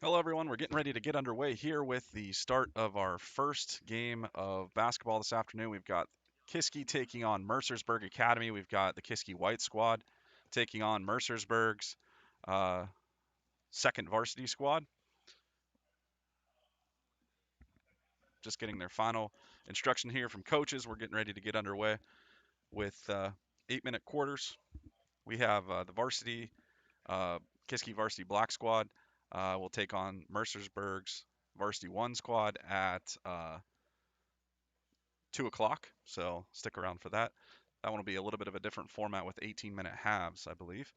Hello, everyone. We're getting ready to get underway here with the start of our first game of basketball this afternoon. We've got Kiski taking on Mercersburg Academy. We've got the Kiski White Squad taking on Mercersburg's uh, second varsity squad. Just getting their final instruction here from coaches. We're getting ready to get underway with 8-minute quarters. We have the varsity, uh, Kiski Varsity Black Squad will take on Mercersburg's Varsity 1 squad at 2 o'clock, so stick around for that. That one will be a little bit of a different format with 18-minute halves, I believe.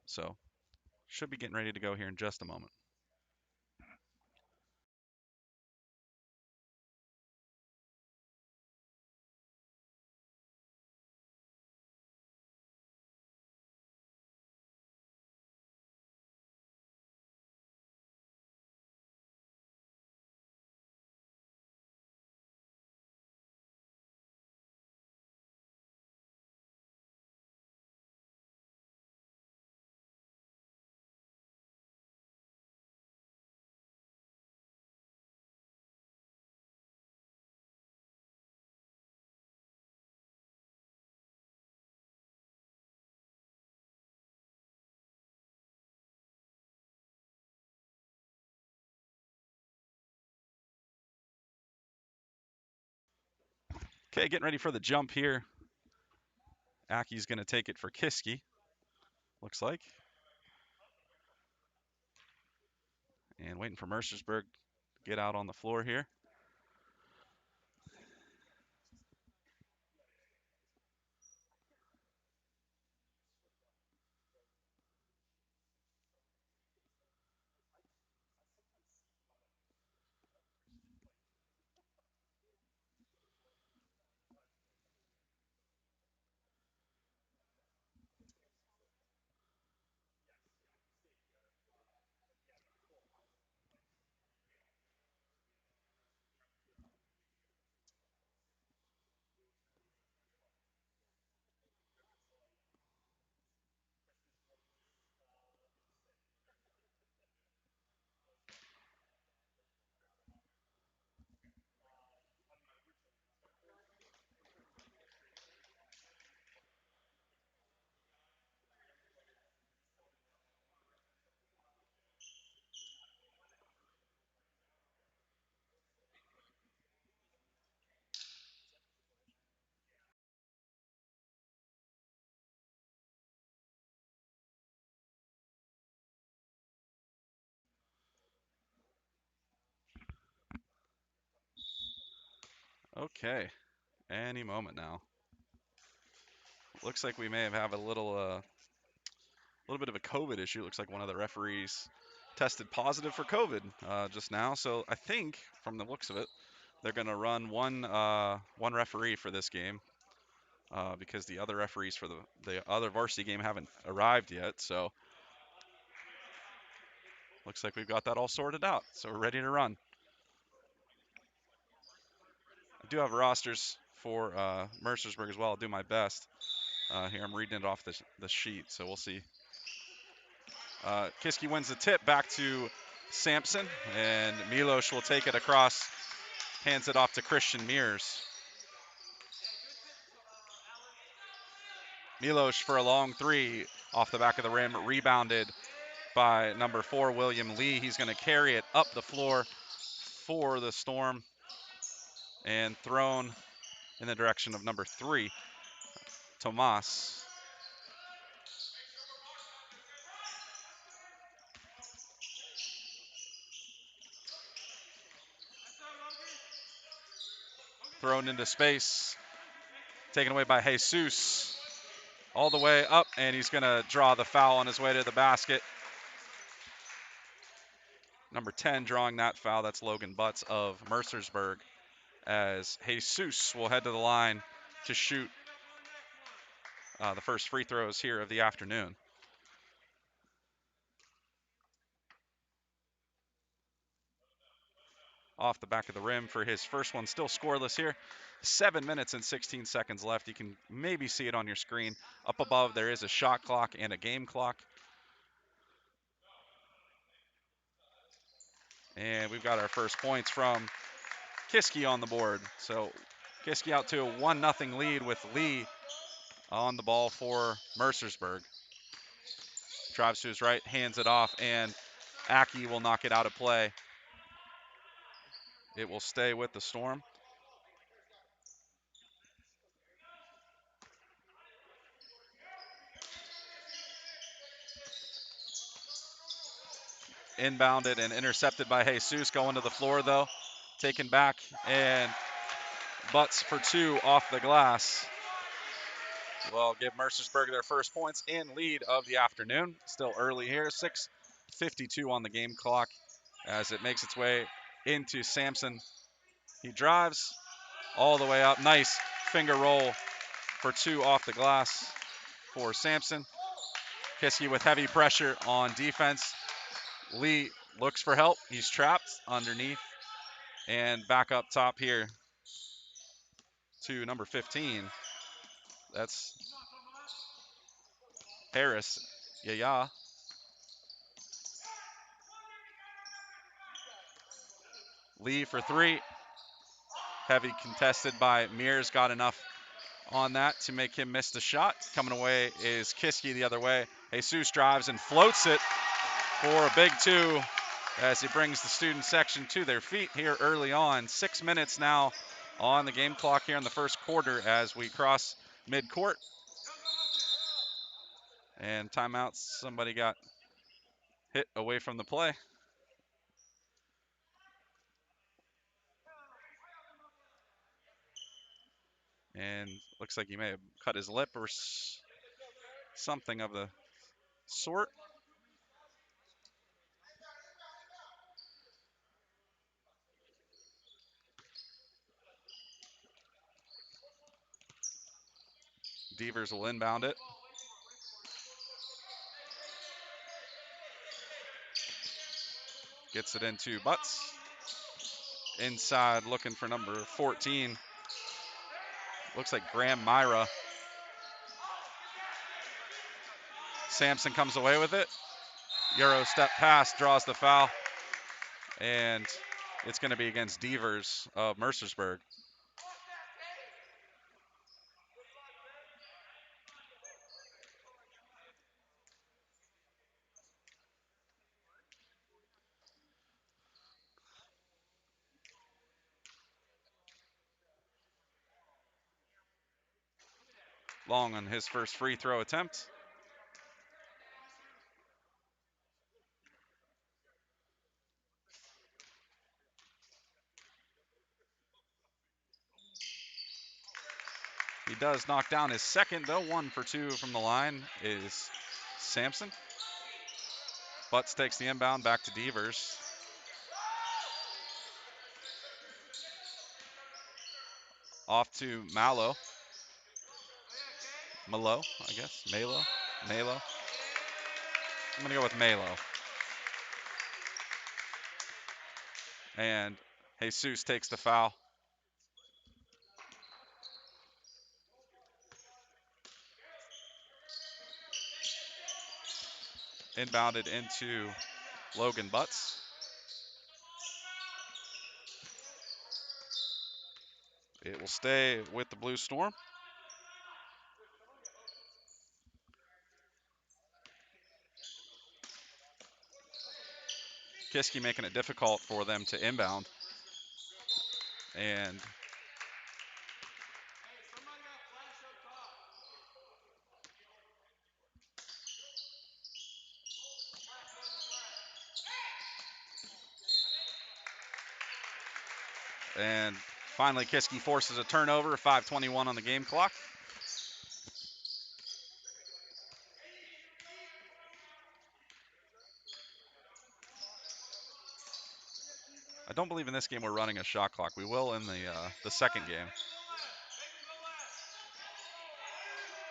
So should be getting ready to go here in just a moment. Okay, getting ready for the jump here. Aki's going to take it for Kiski, looks like. And waiting for Mercersburg to get out on the floor here. Okay, any moment now. Looks like we may have a little bit of a COVID issue. Looks like one of the referees tested positive for COVID just now. So I think, from the looks of it, they're going to run one referee for this game because the other referees for the other varsity game haven't arrived yet. So looks like we've got that all sorted out. So we're ready to run. I do have rosters for Mercersburg as well. I'll do my best. Here I'm reading it off the sheet, so we'll see. Kiski wins the tip back to Sampson, and Milos will take it across, hands it off to Christian Mears. Milos for a long three off the back of the rim, rebounded by number 4, William Lee. He's going to carry it up the floor for the Storm and thrown in the direction of number 3, Tomas. Thrown into space, taken away by Jesus. All the way up, and he's going to draw the foul on his way to the basket. Number 10 drawing that foul, that's Logan Butts of Mercersburg, as Jesus will head to the line to shoot the first free throws here of the afternoon. Off the back of the rim for his first one, still scoreless here. 7 minutes and 16 seconds left. You can maybe see it on your screen. Up above, there is a shot clock and a game clock. And we've got our first points from Kiski on the board. So Kiski out to a 1-0 lead with Lee on the ball for Mercersburg. Drives to his right, hands it off, and Aki will knock it out of play. It will stay with the Storm. Inbounded and intercepted by Jesus, going to the floor though. Taken back and butts for two off the glass. Will give Mercersburg their first points and lead of the afternoon. Still early here, 6:52 on the game clock as it makes its way into Sampson. He drives all the way up. Nice finger roll for two off the glass for Sampson. Kiski with heavy pressure on defense. Lee looks for help. He's trapped underneath. And back up top here to number 15. That's Harris. Yeah. Lee for three. Heavy contested by Mears. Got enough on that to make him miss the shot. Coming away is Kiski the other way. Jesus drives and floats it for a big two as he brings the student section to their feet here early on. 6 minutes now on the game clock here in the first quarter as we cross midcourt. And timeouts. Somebody got hit away from the play. And looks like he may have cut his lip or something of the sort. Devers will inbound it. Gets it into Butts. Inside looking for number 14. Looks like Graham Myra. Sampson comes away with it. Euro step pass, draws the foul. And it's going to be against Devers of Mercersburg. Long on his first free throw attempt. He does knock down his second, though. 1 for 2 from the line is Sampson. Butts takes the inbound back to Devers. Off to Malo. Malo, I guess. Malo. I'm going to go with Malo. And Jesus takes the foul. Inbounded into Logan Butts. It will stay with the Blue Storm. Kiski making it difficult for them to inbound. And finally Kiski forces a turnover, 5:21 on the game clock. I don't believe in this game we're running a shot clock. We will in the second game.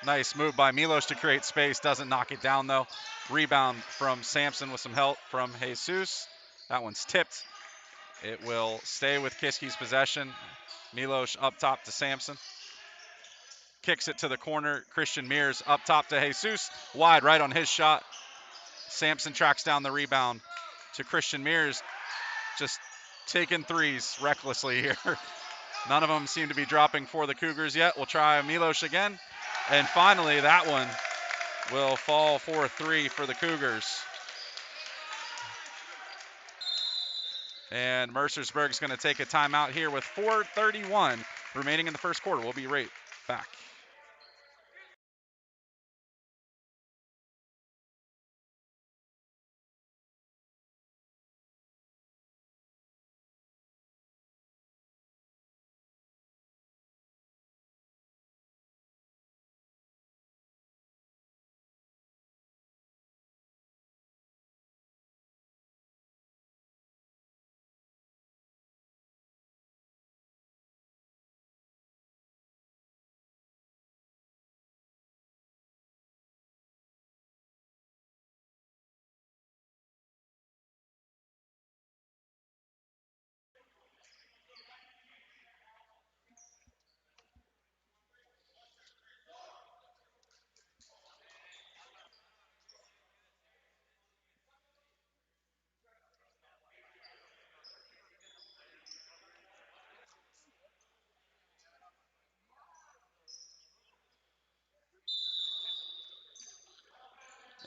Nice move by Milos to create space. Doesn't knock it down, though. Rebound from Sampson with some help from Jesus. That one's tipped. It will stay with Kiski's possession. Milos up top to Sampson. Kicks it to the corner. Christian Mears up top to Jesus. Wide right on his shot. Sampson tracks down the rebound to Christian Mears. just taking threes recklessly here. None of them seem to be dropping for the Cougars yet. We'll try Milos again. And finally, that one will fall for a three for the Cougars. And Mercersburg is going to take a timeout here with 4:31 remaining in the first quarter. We'll be right back.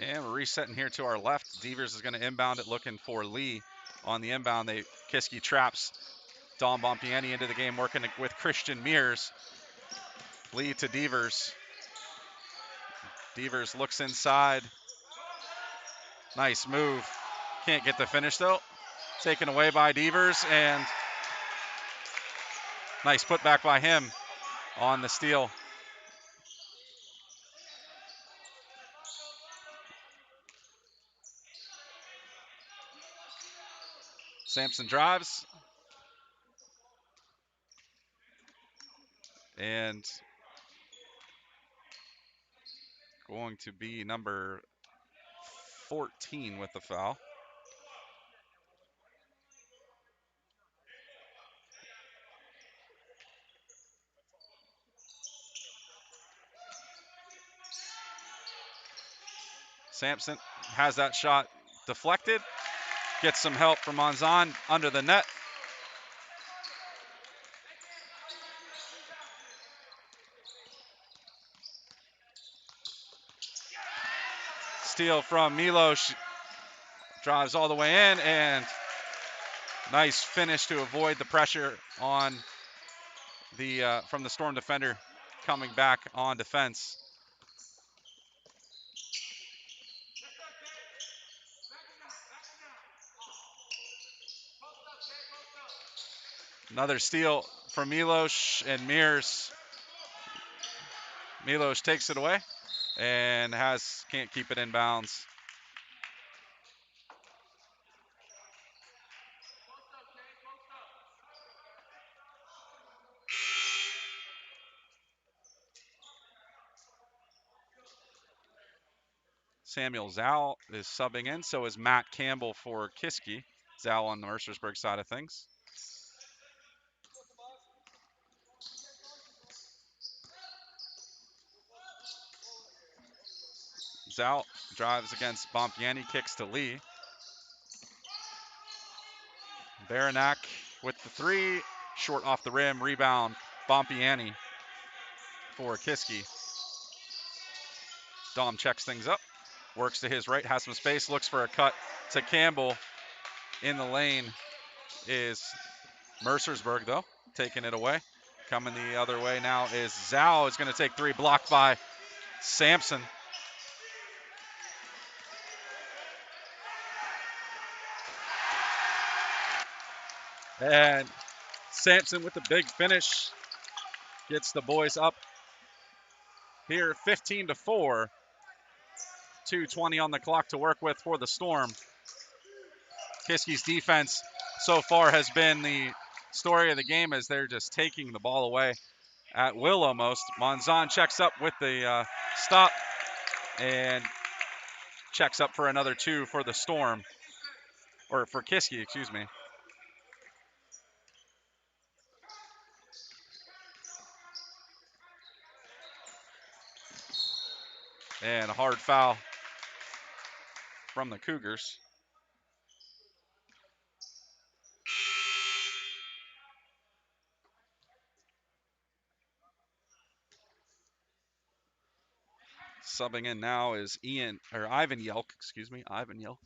And we're resetting here to our left. Devers is going to inbound it, looking for Lee on the inbound. Kiski traps Dom Bompiani into the game, working with Christian Mears. Lee to Devers. Devers looks inside. Nice move. Can't get the finish though. Taken away by Devers, and nice putback by him on the steal. Sampson drives. And going to be number 14 with the foul. Sampson has that shot deflected. Gets some help from Monzon under the net. Steal from Milos. Drives all the way in, and nice finish to avoid the pressure on from the Storm defender coming back on defense. Another steal from Milos and Mears. Milos takes it away and can't keep it in bounds. Samuel Zhao is subbing in, so is Matt Campbell for Kiski. Zhao on the Mercersburg side of things. Zhao drives against Bompiani, kicks to Lee. Baranak with the three, short off the rim, rebound, Bompiani for Kiski. Dom checks things up, works to his right, has some space, looks for a cut to Campbell. In the lane is Mercersburg, though, taking it away. Coming the other way now is Zhao, is going to take three, blocked by Sampson. And Sampson with the big finish gets the boys up here 15-4. 2:20 on the clock to work with for the Storm. Kiski's defense so far has been the story of the game, as they're just taking the ball away at will almost. Monzon checks up with the stop and checks up for another two for the Storm, or for Kiski, excuse me. And a hard foul from the Cougars. Subbing in now is Ivan Yelk, excuse me, Ivan Yelk.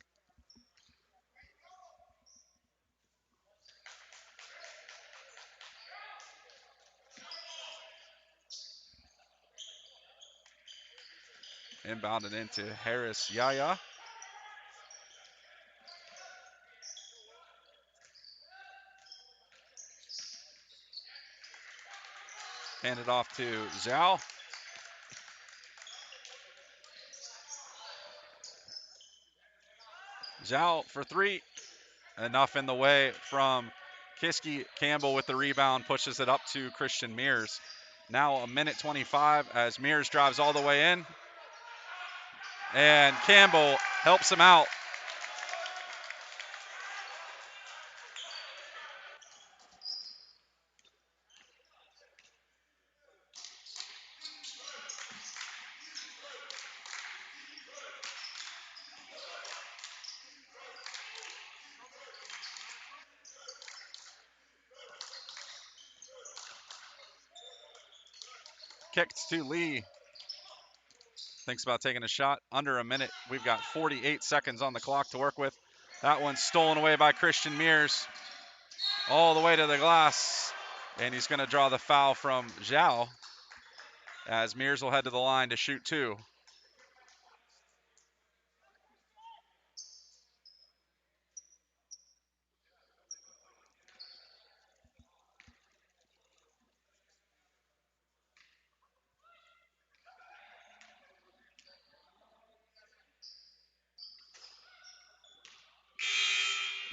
Inbounded into Harris Yaya. Handed off to Zhao. Zhao for three. Enough in the way from Kiski. Campbell with the rebound pushes it up to Christian Mears. Now a minute 25 as Mears drives all the way in. And Campbell helps him out. Kicked to Lee. Thinks about taking a shot. Under a minute. We've got 48 seconds on the clock to work with. That one's stolen away by Christian Mears. All the way to the glass. And he's going to draw the foul from Zhao as Mears will head to the line to shoot two.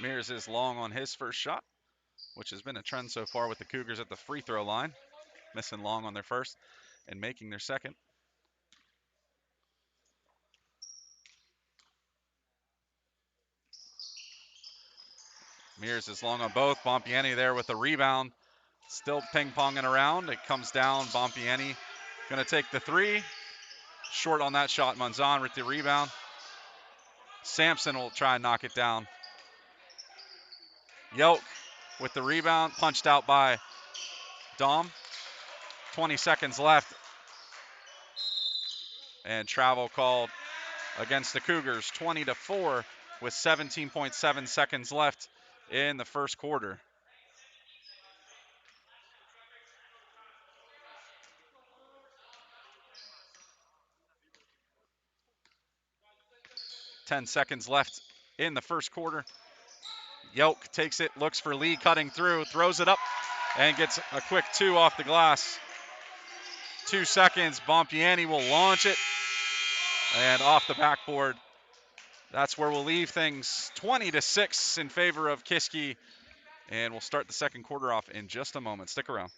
Mears is long on his first shot, which has been a trend so far with the Cougars at the free throw line, missing long on their first and making their second. Mears is long on both. Bompiani there with the rebound. Still ping-ponging around. It comes down. Bompiani going to take the three. Short on that shot. Monzon with the rebound. Sampson will try and knock it down. Yelk with the rebound. Punched out by Dom. 20 seconds left. And travel called against the Cougars. 20-4 with 17.7 seconds left in the first quarter. Ten seconds left in the first quarter. Yelk takes it, looks for Lee cutting through, throws it up, and gets a quick two off the glass. 2 seconds, Bompiani will launch it, and off the backboard. That's where we'll leave things 20-6 in favor of Kiski, and we'll start the second quarter off in just a moment. Stick around.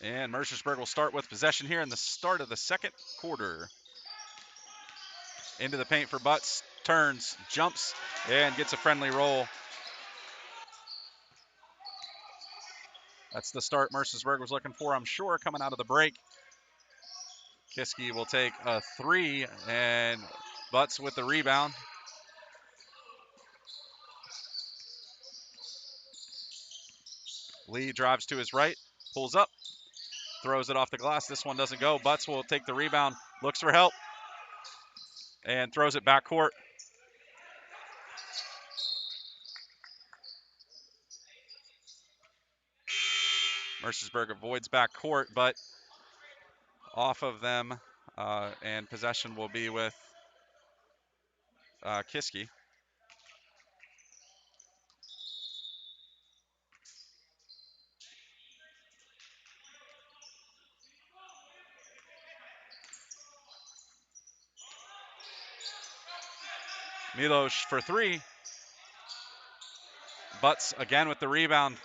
And Mercersburg will start with possession here in the start of the second quarter. Into the paint for Butts, turns, jumps, and gets a friendly roll That's the start Mercersburg was looking for, I'm sure, coming out of the break. Kiski will take a 3, and Butts with the rebound. Lee drives to his right, pulls up, throws it off the glass. This one doesn't go. Butts will take the rebound, looks for help, and throws it back court. Mercersburg avoids back court, but off of them, and possession will be with Kiski. Milos for 3. Butts again with the rebound.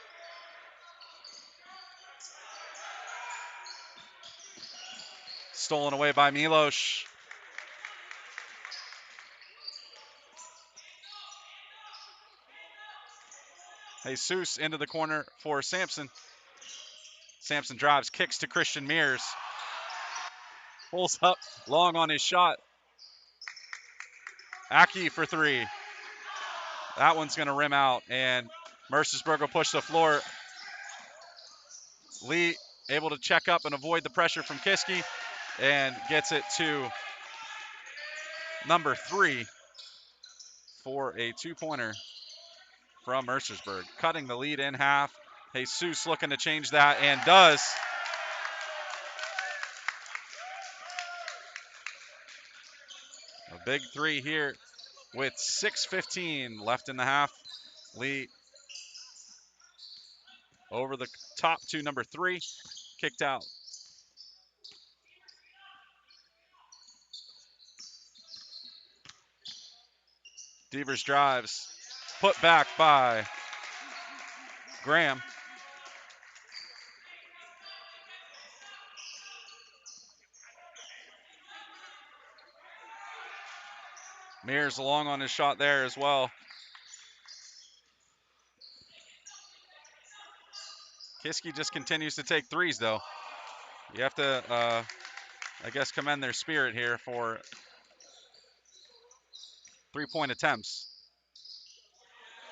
Stolen away by Milos. Jesus into the corner for Sampson. Sampson drives, kicks to Christian Mears. Pulls up long on his shot. Aki for 3. That one's going to rim out, and Mercersburg will push the floor. Lee able to check up and avoid the pressure from Kiski, and gets it to number 3 for a 2-pointer from Mercersburg. Cutting the lead in half. Jesus looking to change that, and does. A big 3 here with 6:15 left in the half. Lee over the top to number 3, kicked out. Devers drives, put back by Graham. Mears along on his shot there as well. Kiski just continues to take 3s, though. You have to, I guess, commend their spirit here for 3-point attempts.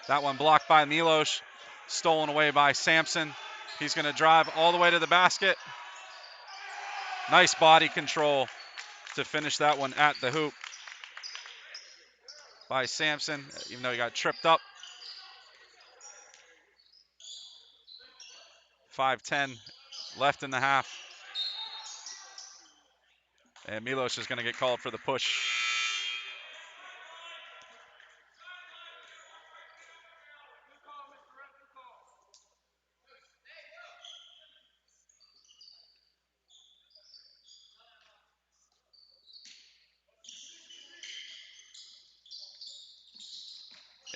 That one blocked by Milos, stolen away by Sampson. He's going to drive all the way to the basket. Nice body control to finish that one at the hoop by Sampson, even though he got tripped up. 5:10 left in the half. And Milos is going to get called for the push.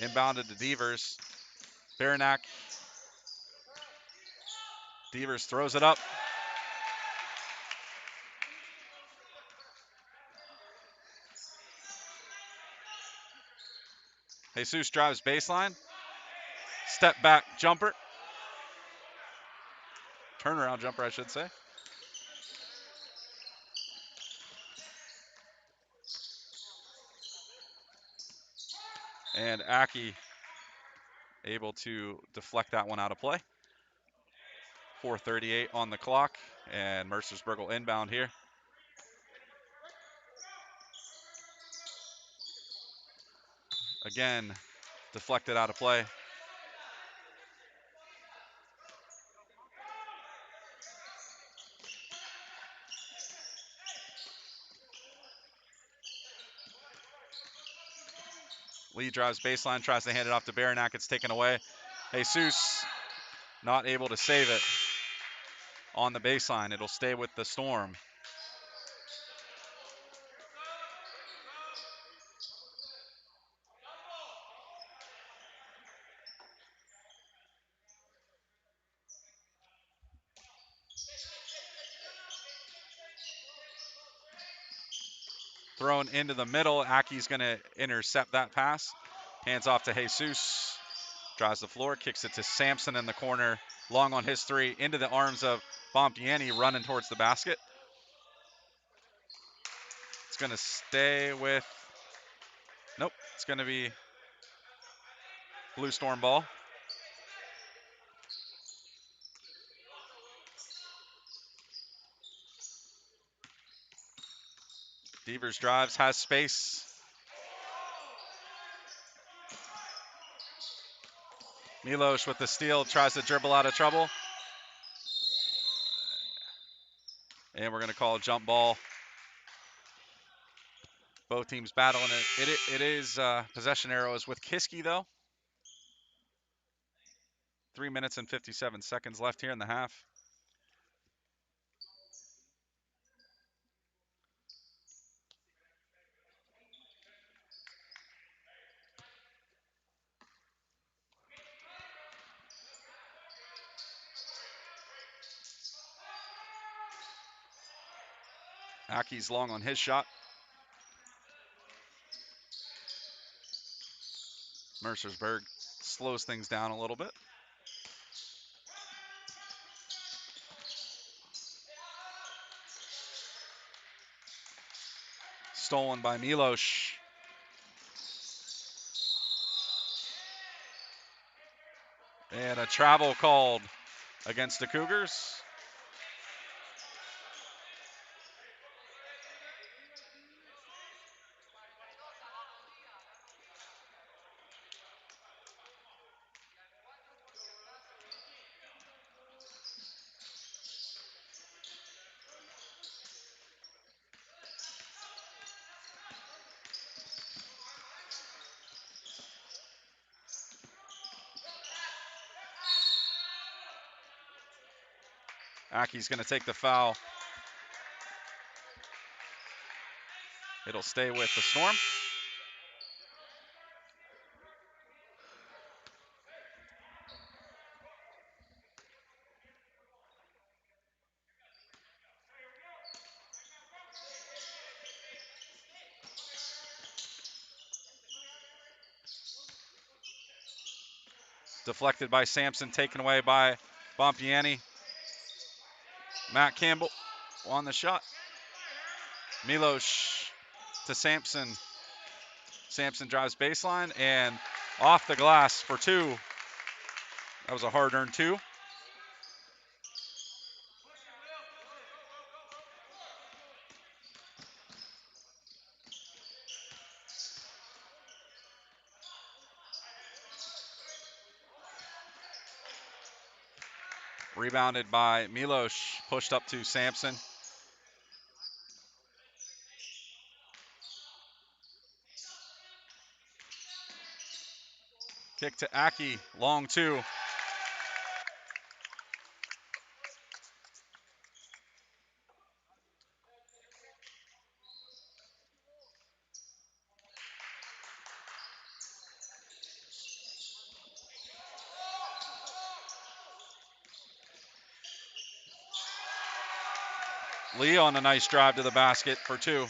Inbounded to Devers. Baranak. Devers throws it up. Jesus drives baseline. Step back jumper. Turnaround jumper, I should say. And Aki able to deflect that one out of play. 4:38 on the clock, and Mercersburg will inbound here. Again, deflected out of play. Lee drives baseline, tries to hand it off to Baranak. It's taken away. Jesus not able to save it on the baseline. It'll stay with the Storm. Thrown into the middle. Aki's going to intercept that pass. Hands off to Jesus. Drives the floor, kicks it to Sampson in the corner. Long on his three, into the arms of Bompiani, running towards the basket. It's going to stay with, nope, it's going to be Blue Storm ball. Devers drives, has space. Milos with the steal, tries to dribble out of trouble. And we're going to call a jump ball. Both teams battling it. It is possession arrows with Kiski, though. 3 minutes and 57 seconds left here in the half. Aki's long on his shot. Mercersburg slows things down a little bit. Stolen by Milos. And a travel called against the Cougars. Aki's going to take the foul. It'll stay with the Storm. Deflected by Sampson, taken away by Bompiani. Matt Campbell on the shot. Milos to Sampson. Sampson drives baseline and off the glass for two. That was a hard-earned two. Rebounded by Milos, pushed up to Sampson. Kick to Aki, long two. Lee on a nice drive to the basket for two.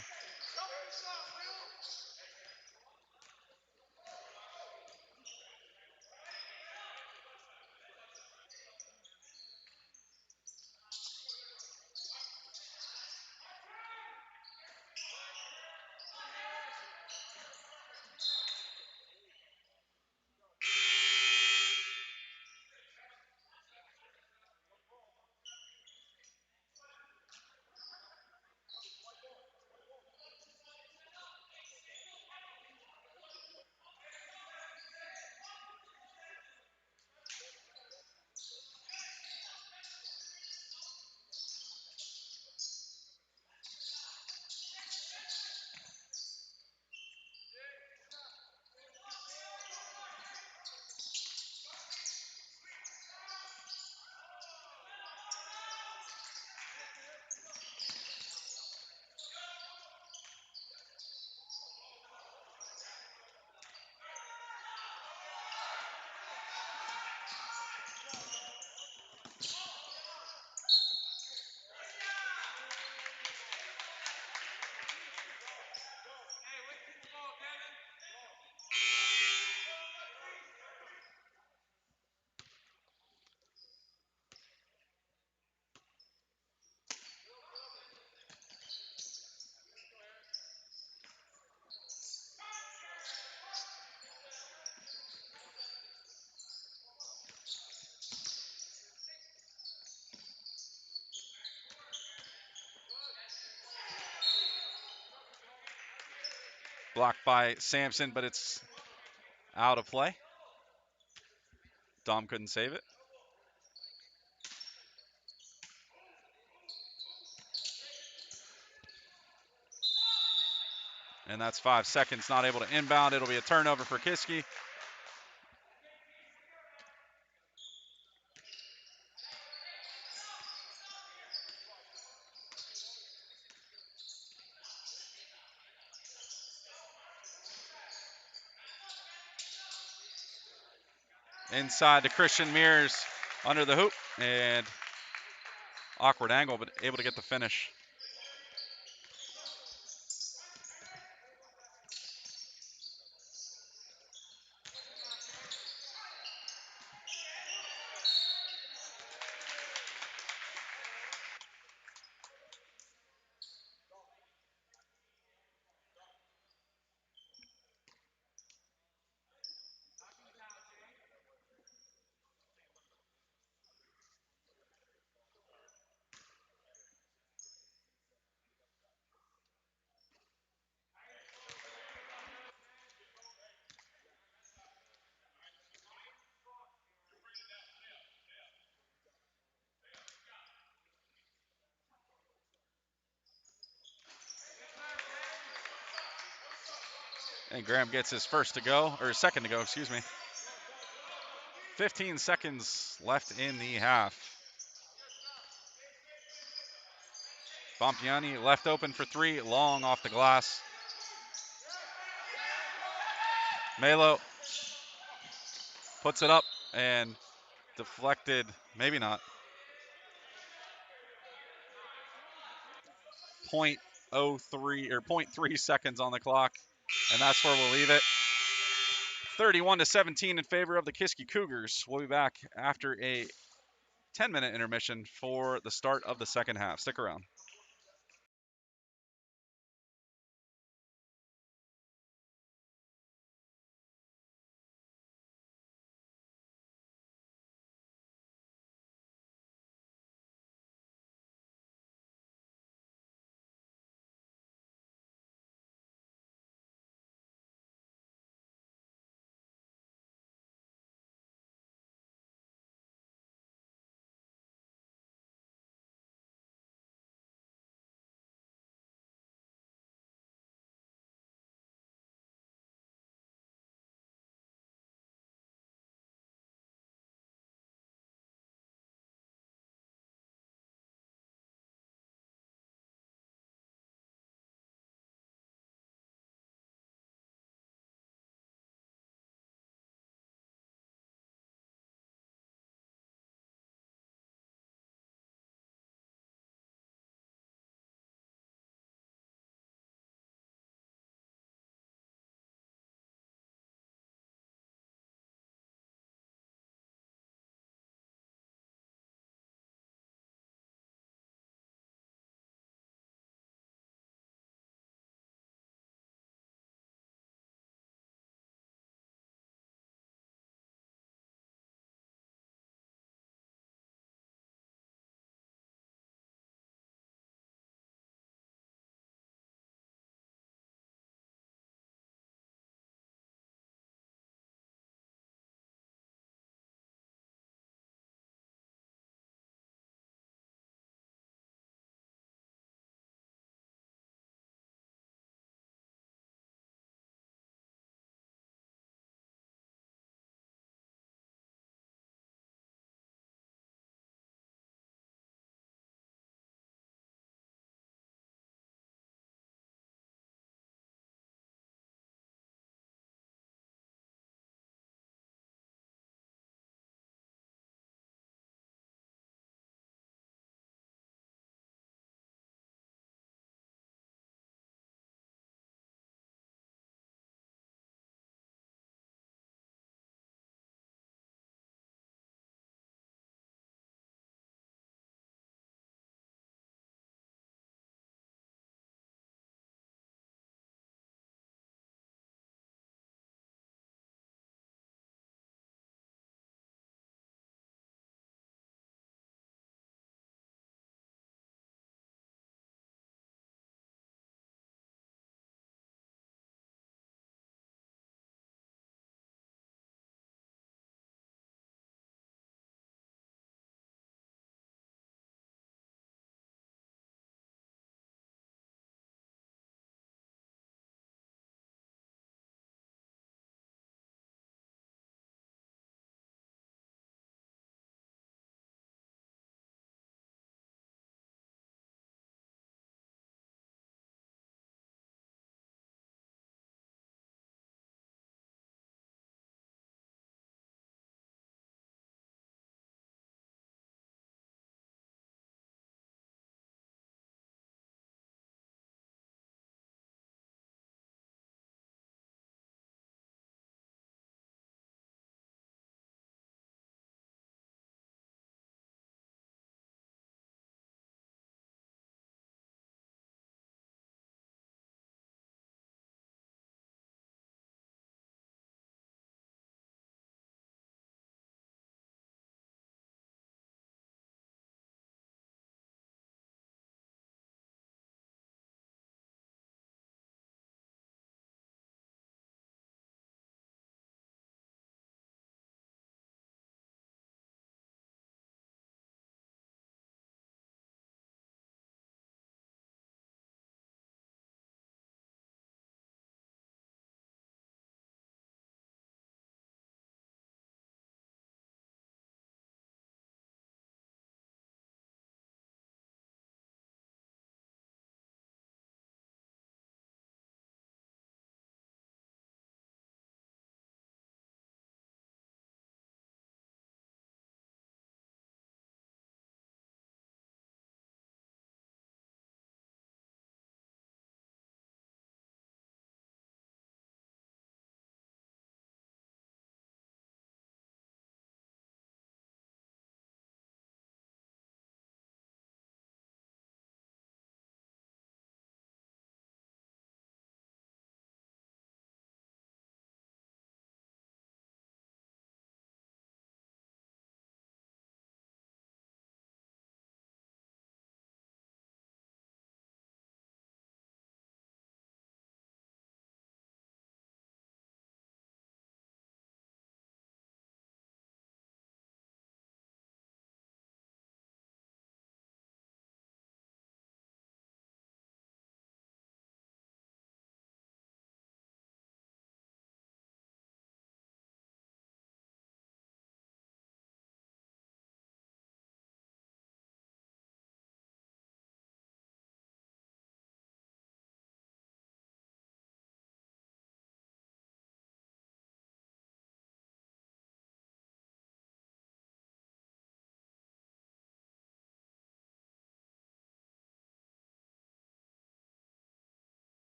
Blocked by Sampson, but it's out of play. Dom couldn't save it. And that's 5 seconds, not able to inbound. It'll be a turnover for Kiski. Inside to Christian Mears under the hoop, and awkward angle, but able to get the finish. And Graham gets his first to go, or second to go, excuse me. 15 seconds left in the half. Bompiani left open for 3, long off the glass. Melo puts it up and deflected, maybe not. 0.03 or 0.3 seconds on the clock, and that's where we'll leave it. 31-17 in favor of the Kiski Cougars. We'll be back after a 10-minute intermission for the start of the second half. Stick around.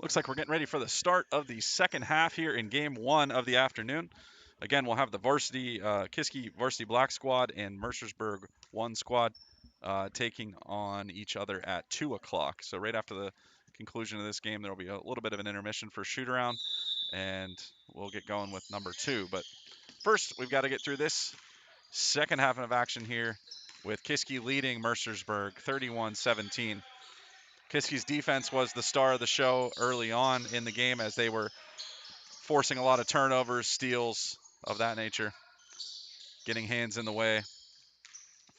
Looks like we're getting ready for the start of the second half here in game 1 of the afternoon. Again, we'll have the varsity Kiski varsity black squad and Mercersburg 1 squad taking on each other at 2 o'clock. So right after the conclusion of this game, there will be a little bit of an intermission for shoot around, and we'll get going with number 2. But first, we've got to get through this second half of action here with Kiski leading Mercersburg 31-17. Kiski's defense was the star of the show early on in the game as they were forcing a lot of turnovers, steals of that nature, getting hands in the way,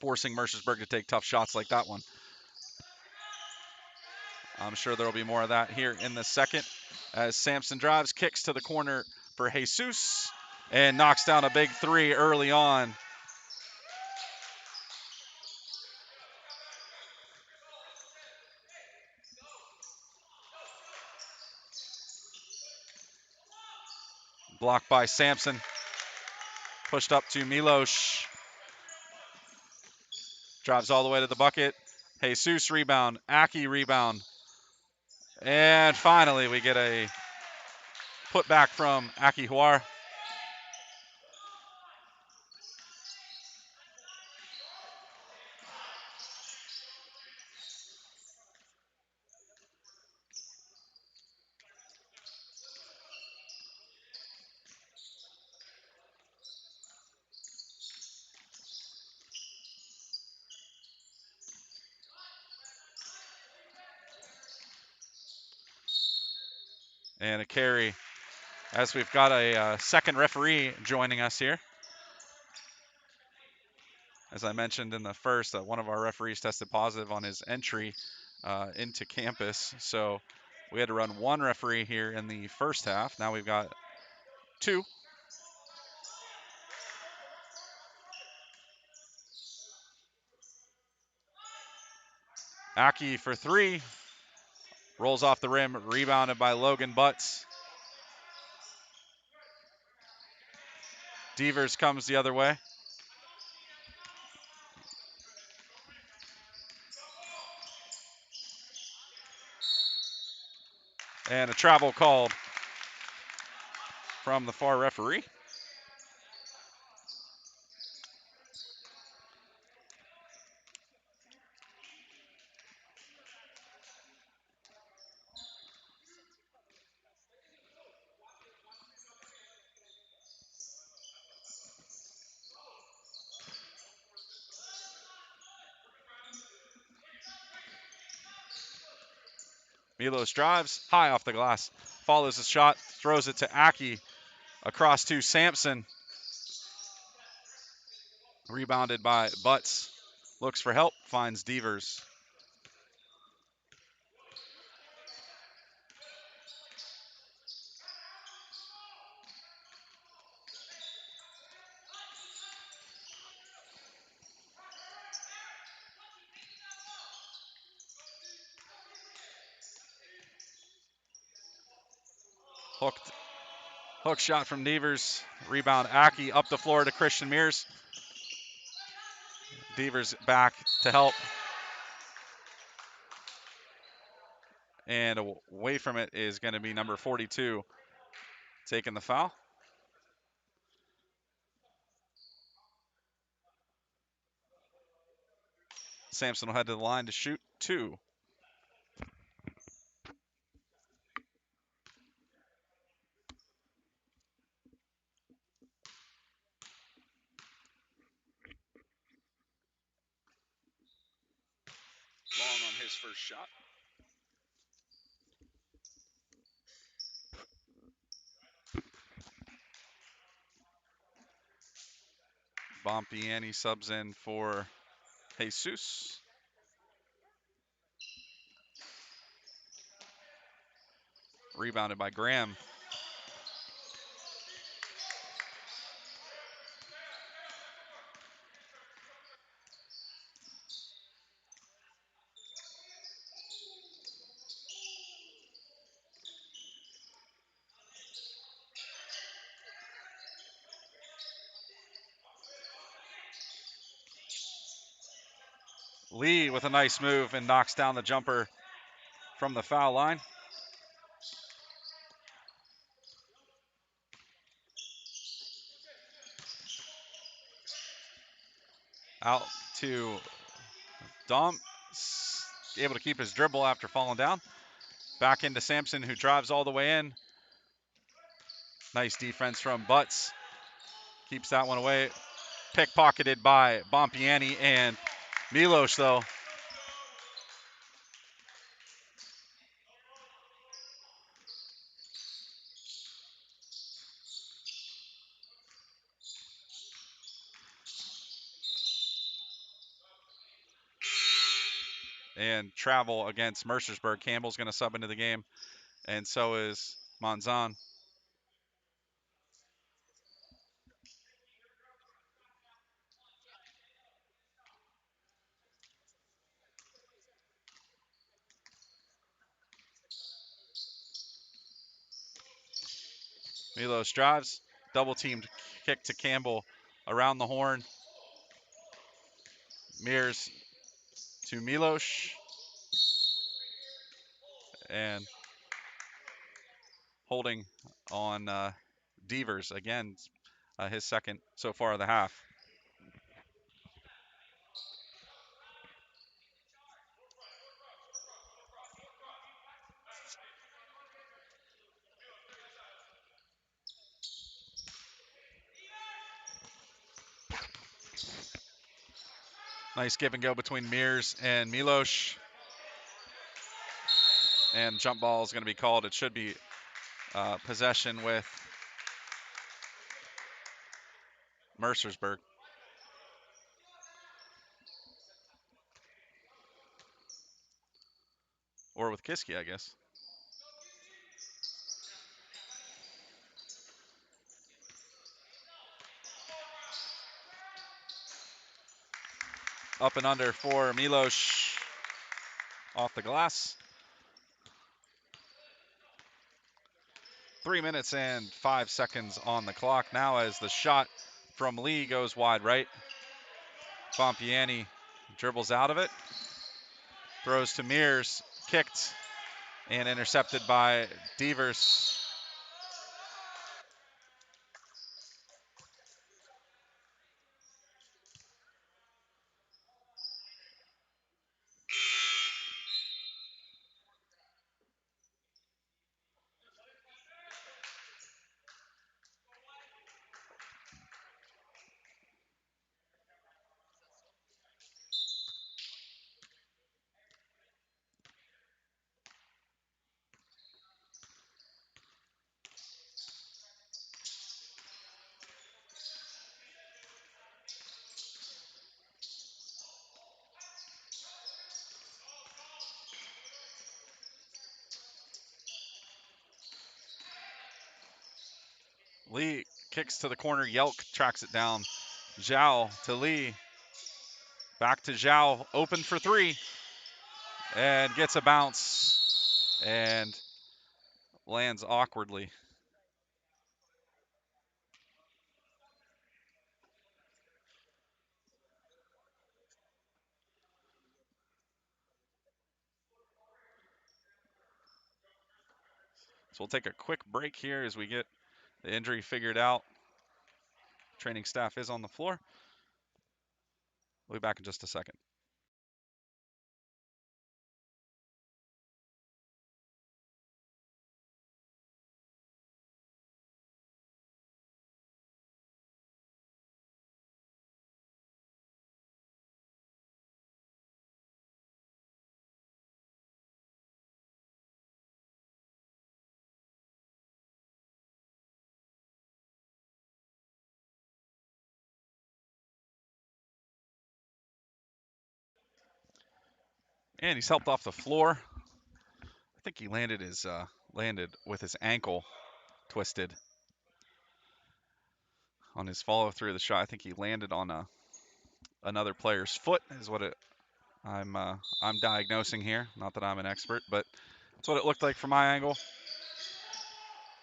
forcing Mercersburg to take tough shots like that one. I'm sure there will be more of that here in the second as Sampson drives, kicks to the corner for Jesus, and knocks down a big 3 early on. Blocked by Sampson. Pushed up to Milos. Drives all the way to the bucket. Jesus rebound. Aki rebound. And finally, we get a putback from Aki Huar. And a carry as we've got a second referee joining us here. As I mentioned in the first, one of our referees tested positive on his entry into campus. So we had to run one referee here in the first half. Now we've got 2. Aki for 3. Rolls off the rim, rebounded by Logan Butts. Devers comes the other way. And a travel called from the far referee. Milos drives high off the glass, follows the shot, throws it to Aki, across to Sampson. Rebounded by Butts. Looks for help, finds Devers. Hook shot from Devers. Rebound Aki up the floor to Christian Mears. Devers back to help. And away from it is going to be number 42 taking the foul. Sampson will head to the line to shoot 2. Long on his first shot. Bompiani subs in for Jesus. Rebounded by Graham. Lee with a nice move and knocks down the jumper from the foul line. Out to Dom, able to keep his dribble after falling down. Back into Sampson, who drives all the way in. Nice defense from Butts. Keeps that one away. Pickpocketed by Bompiani and Milos, though. And travel against Mercersburg. Campbell's going to sub into the game, and so is Monzon. Milos drives, double teamed kick to Campbell around the horn. Mears to Milos, and holding on Devers again, his second so far of the half. Nice give and go between Mears and Milos. And jump ball is going to be called. It should be possession with Mercersburg. Or with Kiski, I guess. Up and under for Milos off the glass. 3 minutes and 5 seconds on the clock now as the shot from Lee goes wide right. Bompiani dribbles out of it. Throws to Mears, kicked and intercepted by Devers. Lee kicks to the corner. Yelk tracks it down. Zhao to Lee. Back to Zhao. Open for three. And gets a bounce. And lands awkwardly. So we'll take a quick break here as we get the injury figured out. Training staff is on the floor. We'll be back in just a second. And he's helped off the floor. I think he landed with his ankle twisted on his follow through the shot. I think he landed on another player's foot is what I'm diagnosing here. Not that I'm an expert, but that's what it looked like from my angle.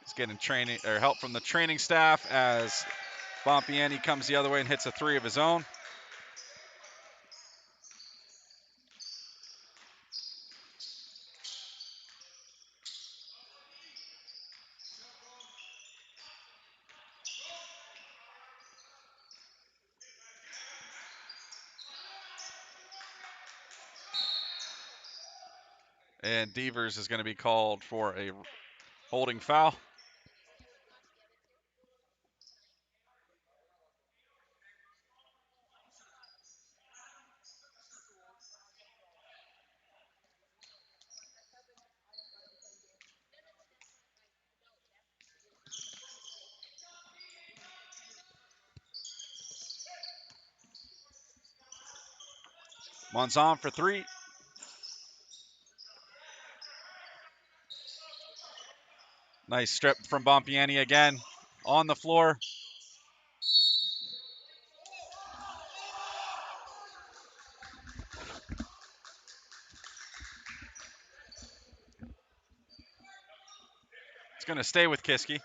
He's getting training or help from the training staff as Bompiani comes the other way and hits a three of his own. And Devers is going to be called for a holding foul. Monzon for three. Nice strip from Bompiani again on the floor. It's going to stay with Kiski.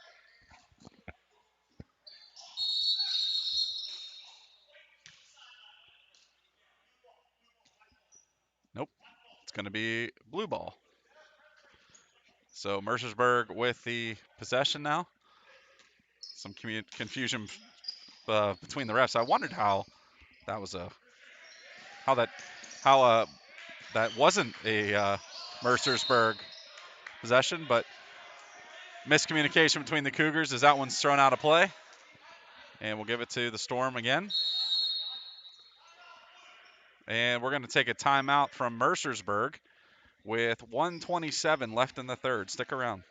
Nope. It's going to be blue ball. So Mercersburg with the possession now. Some confusion between the refs. I wondered how that was a how that wasn't a Mercersburg possession, but miscommunication between the Cougars as that one's thrown out of play. And we'll give it to the Storm again. And we're going to take a timeout from Mercersburg with 1:27 left in the third. Stick around.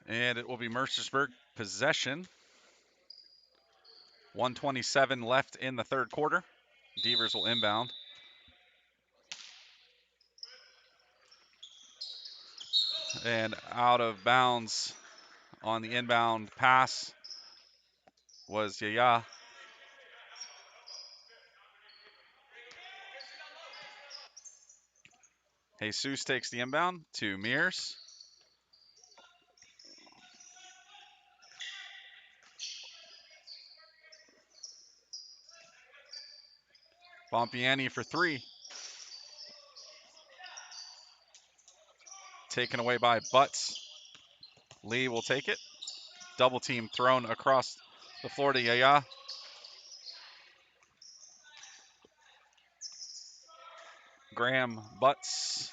And it will be Mercersburg possession. 1:27 left in the third quarter. Devers will inbound. And out of bounds on the inbound pass was Yaya. Jesus takes the inbound to Mears. Bompiani for three. Taken away by Butts. Lee will take it. Double team thrown across the floor to Yaya. Graham, Butts,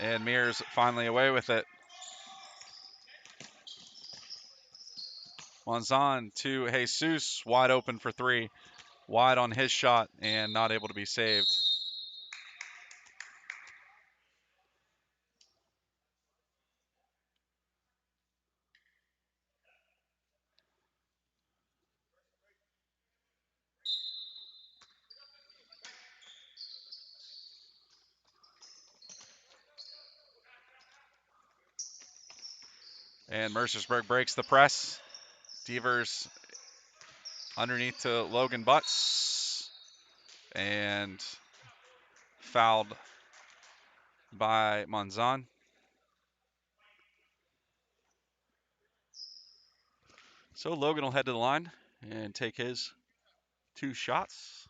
and Mears finally away with it. Monzon to Jesus, wide open for three. Wide on his shot and not able to be saved. And Mercersburg breaks the press. Devers underneath to Logan Butts. And fouled by Monzon. So Logan will head to the line and take his two shots.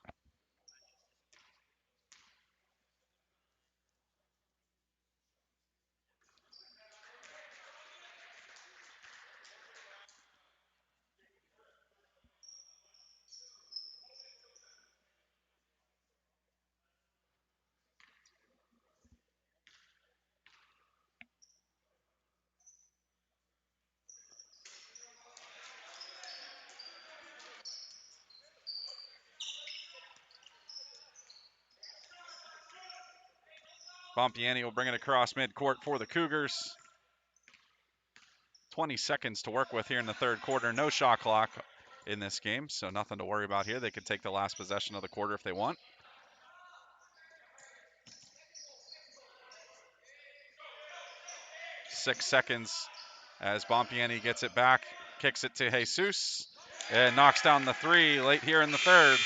Bompiani will bring it across midcourt for the Cougars. 20 seconds to work with here in the third quarter. No shot clock in this game, so nothing to worry about here. They could take the last possession of the quarter if they want. 6 seconds as Bompiani gets it back, kicks it to Jesus, and knocks down the three late here in the third.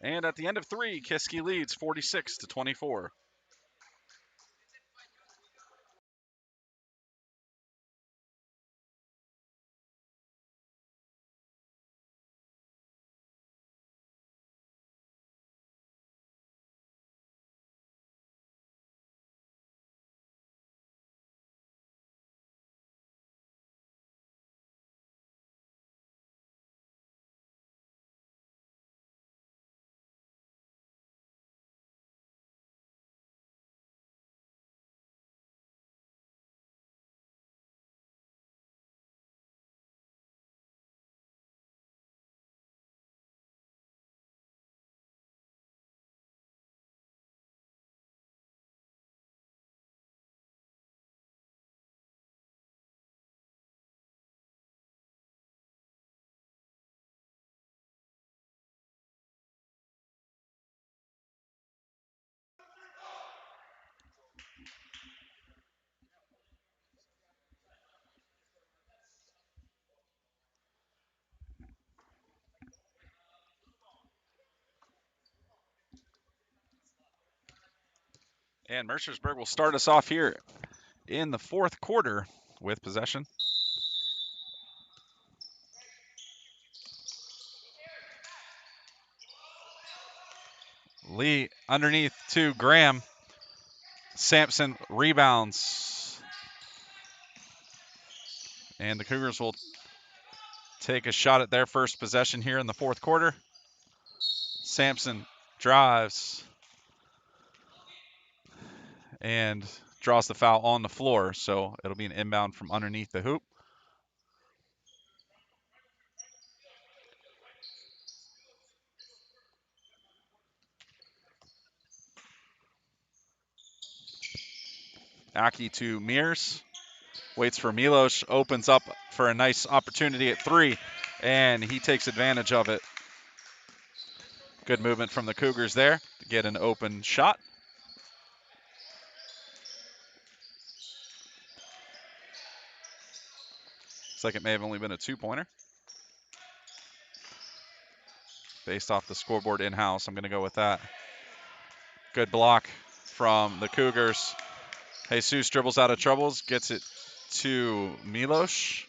And at the end of three, Kiski leads 46-24. And Mercersburg will start us off here in the fourth quarter with possession. Lee underneath to Graham. Sampson rebounds. And the Cougars will take a shot at their first possession here in the fourth quarter. Sampson drives and draws the foul on the floor, so it'll be an inbound from underneath the hoop. Aki to Mears. Waits for Milos, opens up for a nice opportunity at three, and he takes advantage of it. Good movement from the Cougars there to get an open shot. Looks like it may have only been a two-pointer. Based off the scoreboard in-house, I'm going to go with that. Good block from the Cougars. Jesus dribbles out of troubles, gets it to Milos.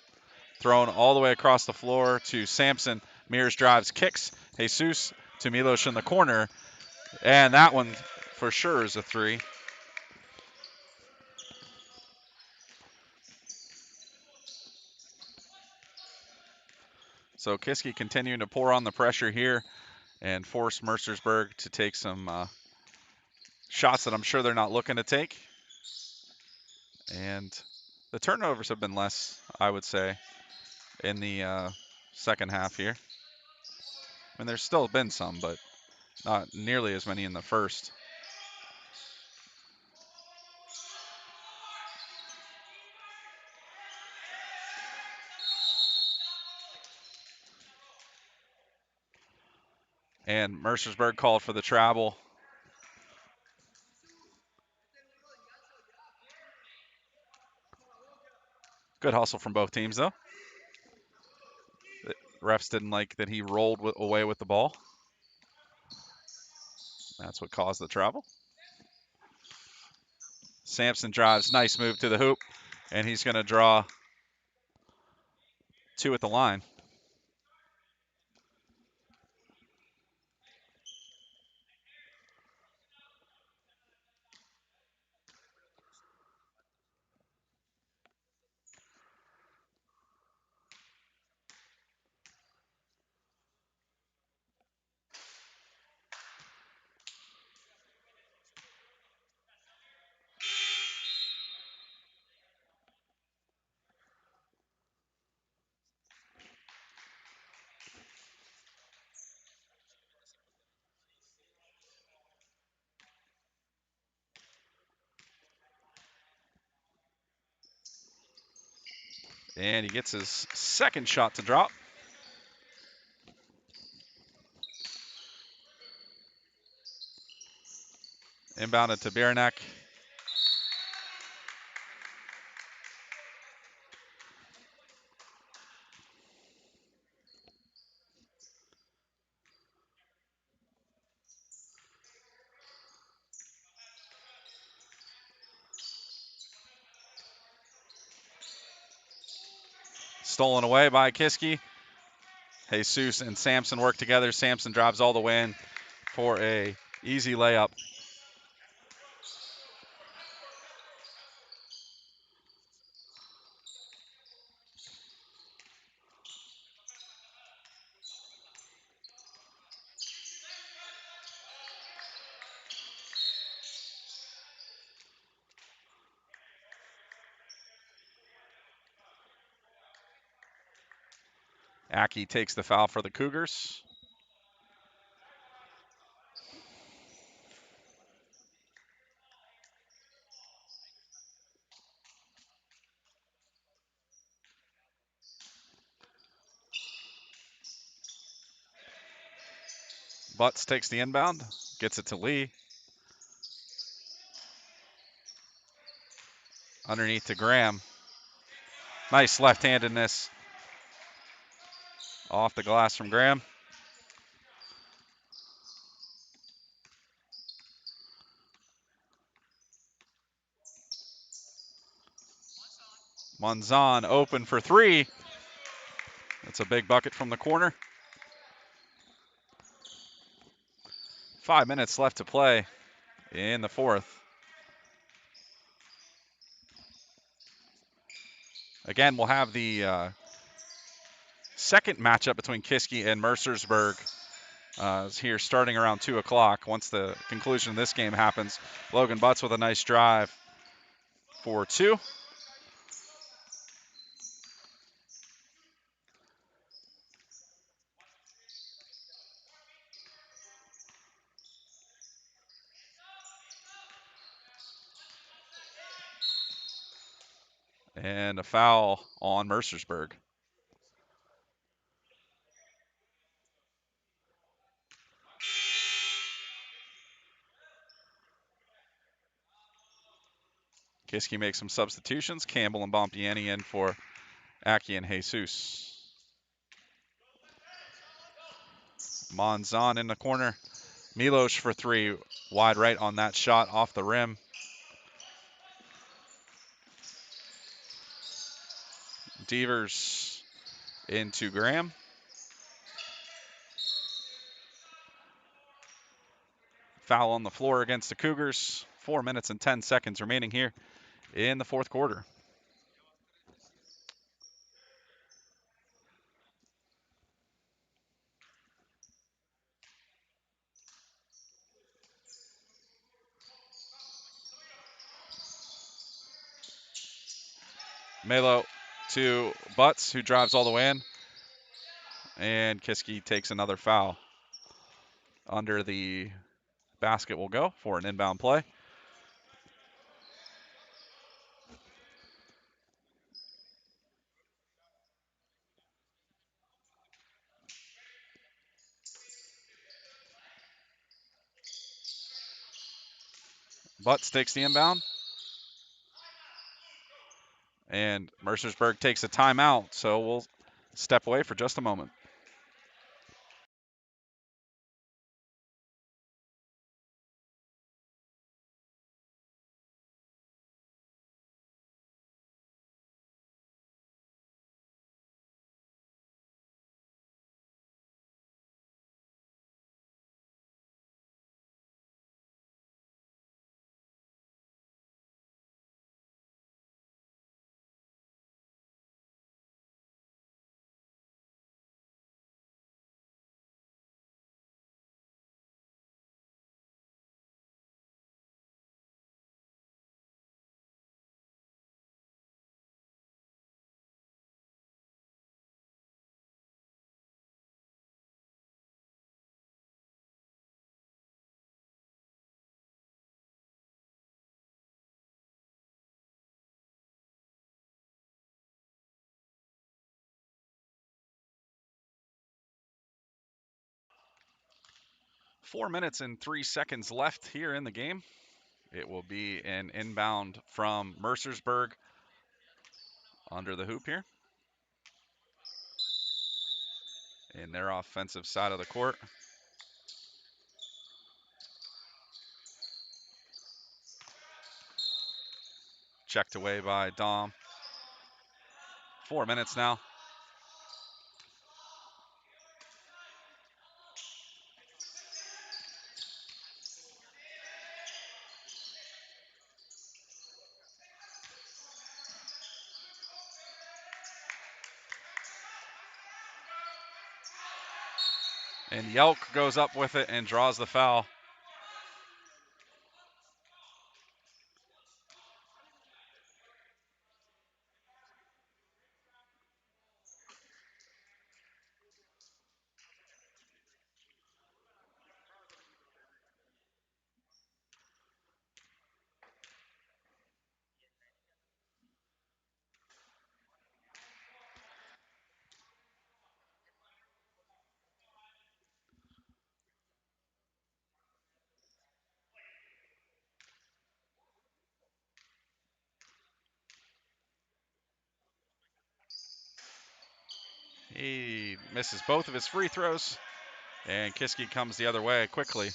Thrown all the way across the floor to Sampson. Mears drives, kicks. Jesus to Milos in the corner. And that one for sure is a three. So Kiski continuing to pour on the pressure here and force Mercersburg to take some shots that I'm sure they're not looking to take. And the turnovers have been less, I would say, in the second half here. I mean, there's still been some, but not nearly as many in the first. And Mercersburg called for the travel. Good hustle from both teams, though. The refs didn't like that he rolled away with the ball. That's what caused the travel. Sampson drives, nice move to the hoop, and he's going to draw two at the line. And he gets his second shot to drop. Inbounded to Baranek. Stolen away by Kiski. Jesus and Sampson work together. Sampson drives all the way in for a easy layup. Aki takes the foul for the Cougars. Butts takes the inbound, gets it to Lee. Underneath to Graham. Nice left-handedness off the glass from Graham. Monzon open for three. That's a big bucket from the corner. 5 minutes left to play in the fourth. Again, we'll have the second matchup between Kiski and Mercersburg here starting around 2 o'clock. Once the conclusion of this game happens, Logan Butts with a nice drive for 2. And a foul on Mercersburg. Kiski makes some substitutions. Campbell and Bompiani in for Aki and Jesus. Monzon in the corner. Milos for 3, wide right on that shot off the rim. Devers into Graham. Foul on the floor against the Cougars. 4 minutes and 10 seconds remaining here in the fourth quarter. Melo to Butts, who drives all the way in. And Kiski takes another foul. Under the basket will go for an inbound play. Butts takes the inbound. And Mercersburg takes a timeout, so we'll step away for just a moment. 4 minutes and 3 seconds left here in the game. It will be an inbound from Mercersburg under the hoop here in their offensive side of the court. Checked away by Dom. 4 minutes now. And Yelk goes up with it and draws the foul. He misses both of his free throws, and Kiski comes the other way quickly.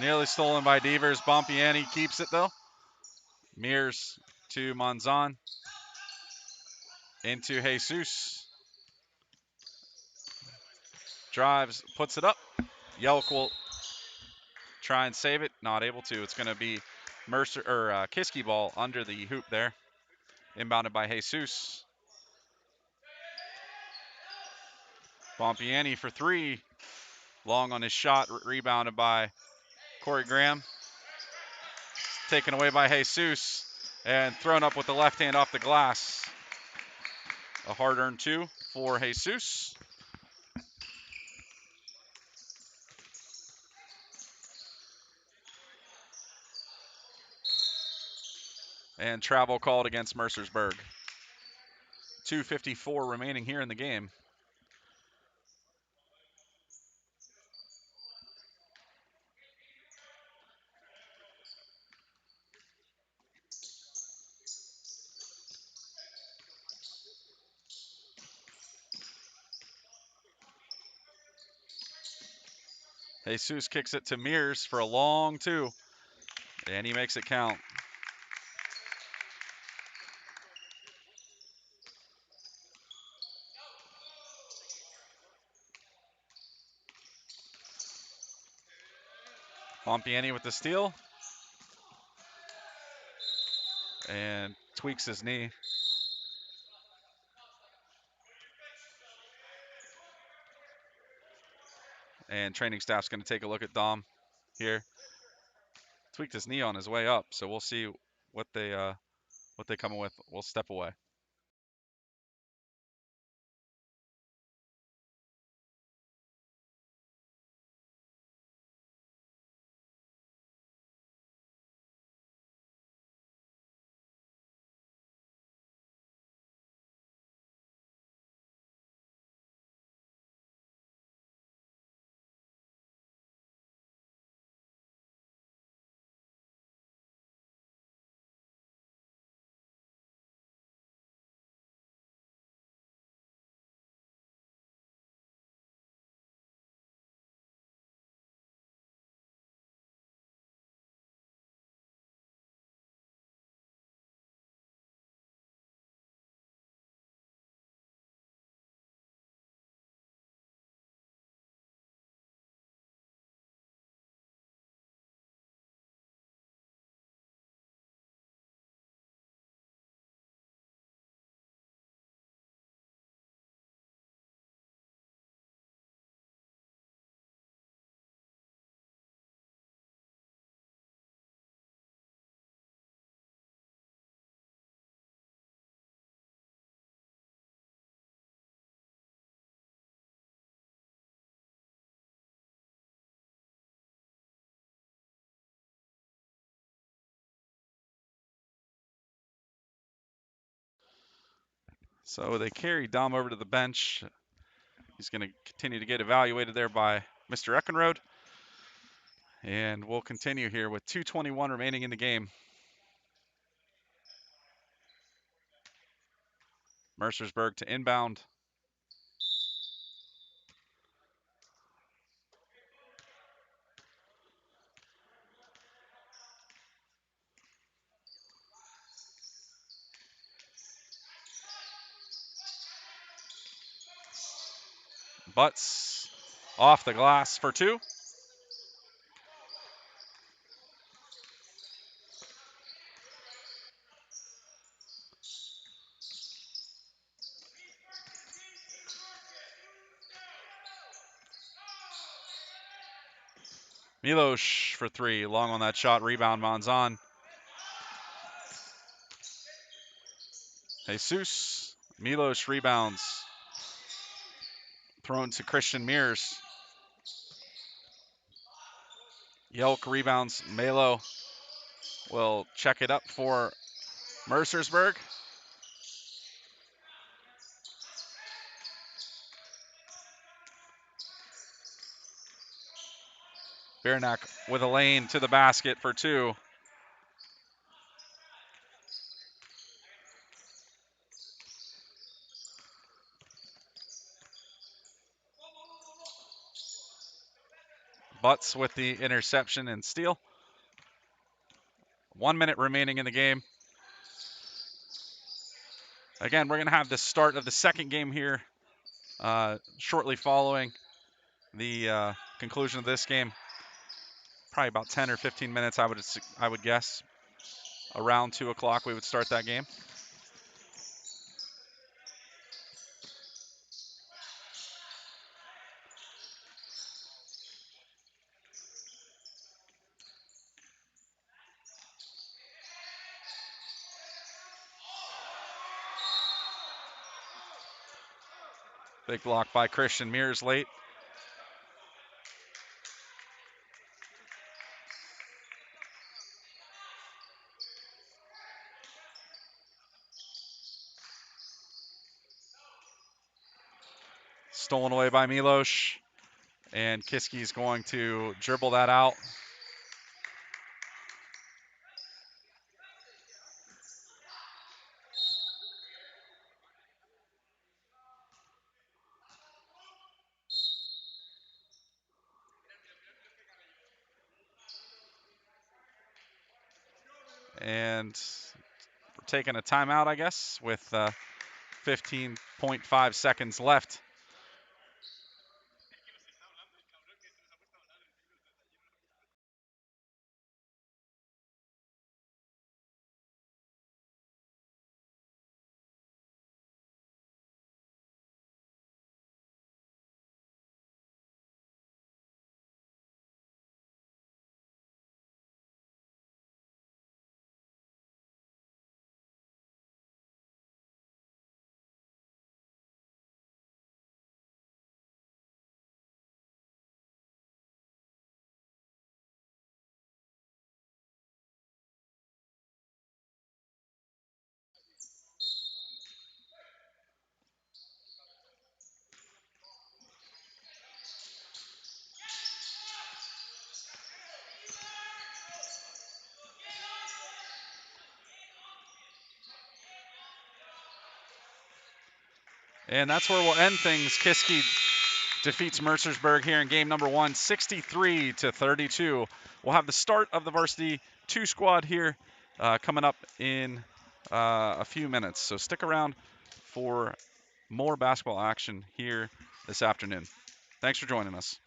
Nearly stolen by Devers. Bompiani keeps it though. Mears to Monzon. Into Jesus. Drives, puts it up. Yelk will try and save it. Not able to. It's going to be Kiski ball under the hoop there. Inbounded by Jesus. Bompiani for three. Long on his shot. Rebounded by Corey Graham. Taken away by Jesus. And thrown up with the left hand off the glass. A hard-earned two for Jesus. And travel called against Mercersburg. 2:54 remaining here in the game. Jesus kicks it to Mears for a long two, and he makes it count. Bompiani with the steal, and tweaks his knee. And training staff's going to take a look at Dom here. Tweaked his knee on his way up, so we'll see what they come with. We'll step away. So they carry Dom over to the bench. He's going to continue to get evaluated there by Mr. Eckenrode. And we'll continue here with 2:21 remaining in the game. Mercersburg to inbound. Butts off the glass for two. Milos for three. Long on that shot. Rebound, Monzon. Jesus. Milos rebounds. Thrown to Christian Mears. Yelk rebounds. Melo will check it up for Mercersburg. Biernack with a lane to the basket for two. Butts with the interception and steal. 1 minute remaining in the game. Again, we're going to have the start of the second game here shortly following the conclusion of this game. Probably about 10 or 15 minutes, I would guess. Around 2 o'clock, we would start that game. Big block by Christian Mears late. Stolen away by Milos. And Kiski's going to dribble that out. And we're taking a timeout, I guess, with 15.5 seconds left. And that's where we'll end things. Kiski defeats Mercersburg here in game number one, 63-32. We'll have the start of the varsity 2 squad here coming up in a few minutes. So stick around for more basketball action here this afternoon. Thanks for joining us.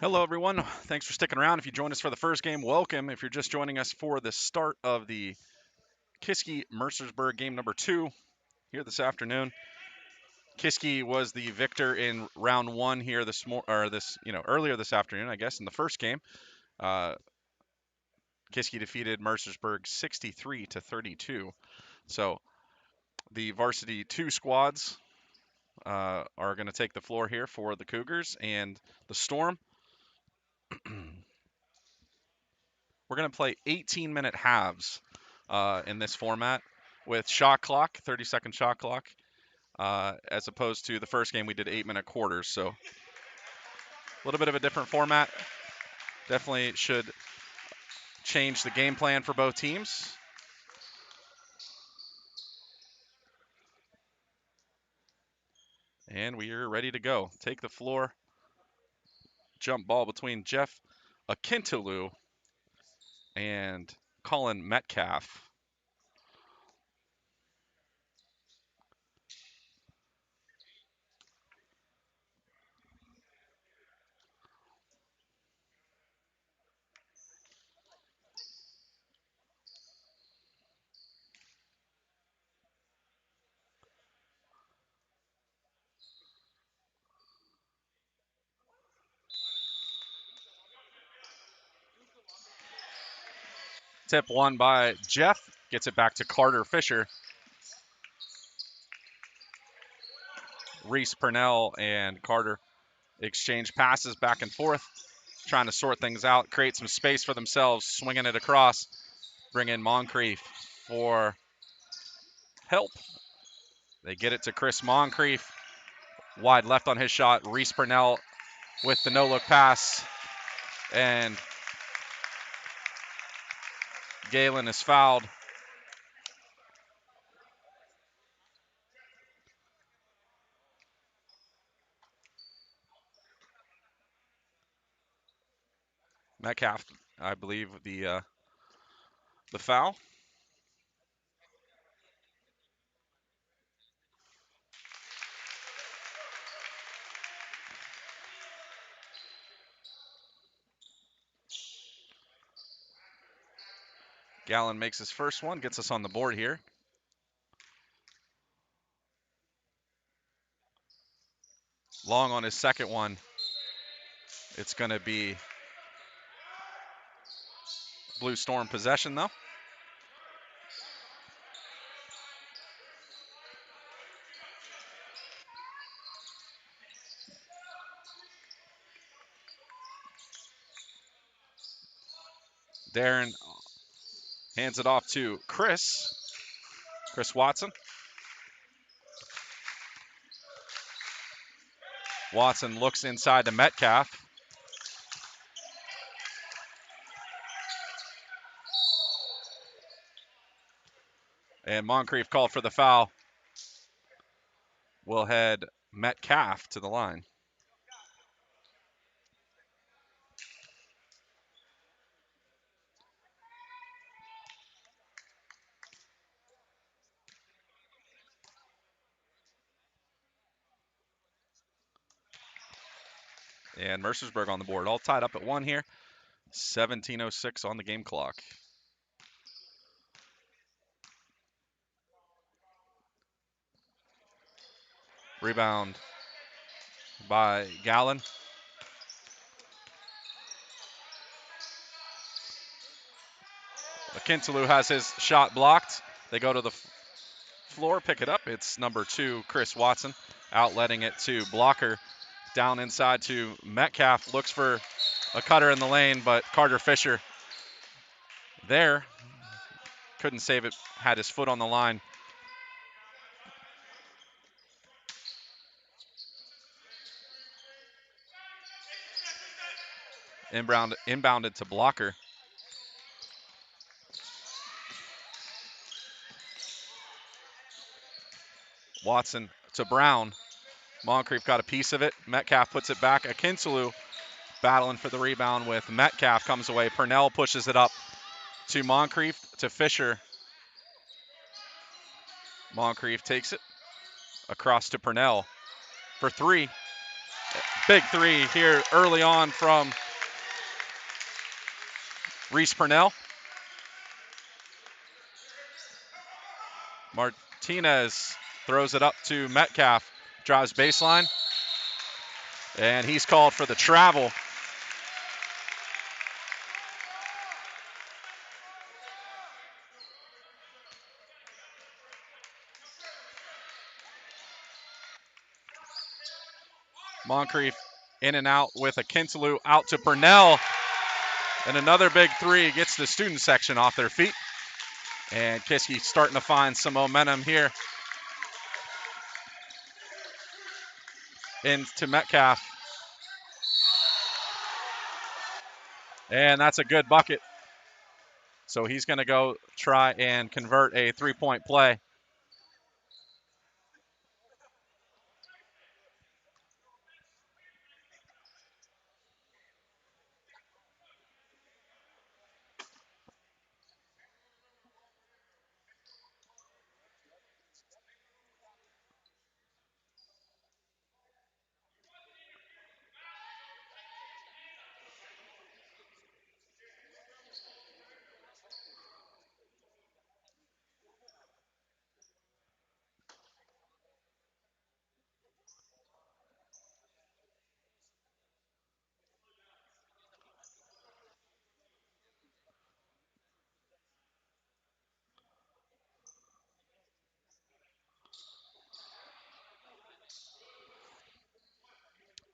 Hello, everyone. Thanks for sticking around. If you joined us for the first game, welcome. If you're just joining us for the start of the Kiski Mercersburg game number 2 here this afternoon, Kiski was the victor in round 1 here earlier this afternoon, I guess, in the first game. Kiski defeated Mercersburg 63-32. So the varsity 2 squads are going to take the floor here for the Cougars and the Storm. We're going to play 18-minute halves in this format with shot clock, 30-second shot clock, as opposed to the first game we did 8-minute quarters. So a little bit of a different format. Definitely should change the game plan for both teams. And we are ready to go. Take the floor. Jump ball between Jeff Akintalu and Colin Metcalf. Tip won by Jeff. Gets it back to Carter Fisher. Reese Purnell and Carter exchange passes back and forth, trying to sort things out, create some space for themselves, swinging it across. Bring in Moncrief for help. They get it to Chris Moncrief. Wide left on his shot. Reese Purnell with the no-look pass. And Galen is fouled. Metcalf, I believe, the foul. Galen makes his first one, gets us on the board here. Long on his second one. It's going to be Blue Storm possession, though. Darren hands it off to Chris Watson. Watson looks inside to Metcalf. And Moncrief called for the foul. Will head Metcalf to the line. And Mercersburg on the board. All tied up at 1 here. 17:06 on the game clock. Rebound by Gallon. Akintalu has his shot blocked. They go to the floor, pick it up. It's number 2, Chris Watson, outletting it to Blocker. Down inside to Metcalf. Looks for a cutter in the lane, but Carter Fisher there. Couldn't save it. Had his foot on the line. Inbounded to Blocker. Watson to Brown. Moncrief got a piece of it. Metcalf puts it back. Akintalu battling for the rebound with Metcalf, comes away. Purnell pushes it up to Moncrief, to Fisher. Moncrief takes it across to Purnell for 3. Big three here early on from Reese Purnell. Martinez throws it up to Metcalf, drives baseline, and he's called for the travel. Moncrief in and out with a Kintaloo out to Purnell. And another big three gets the student section off their feet. And Kiski starting to find some momentum here into Metcalf. And that's a good bucket. So he's going to go try and convert a three-point play.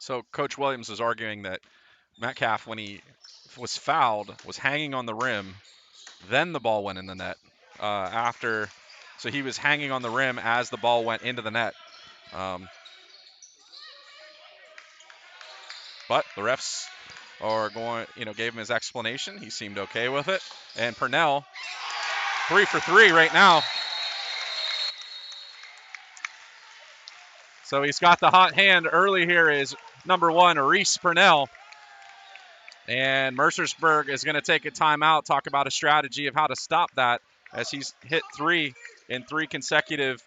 So Coach Williams is arguing that Metcalf, when he was fouled, was hanging on the rim. Then the ball went in the net. So he was hanging on the rim as the ball went into the net. But the refs are gave him his explanation. He seemed okay with it. And Purnell, 3 for 3 right now. So he's got the hot hand early here is number 1, Reese Purnell. And Mercersburg is going to take a timeout, talk about a strategy of how to stop that as he's hit 3 in 3 consecutive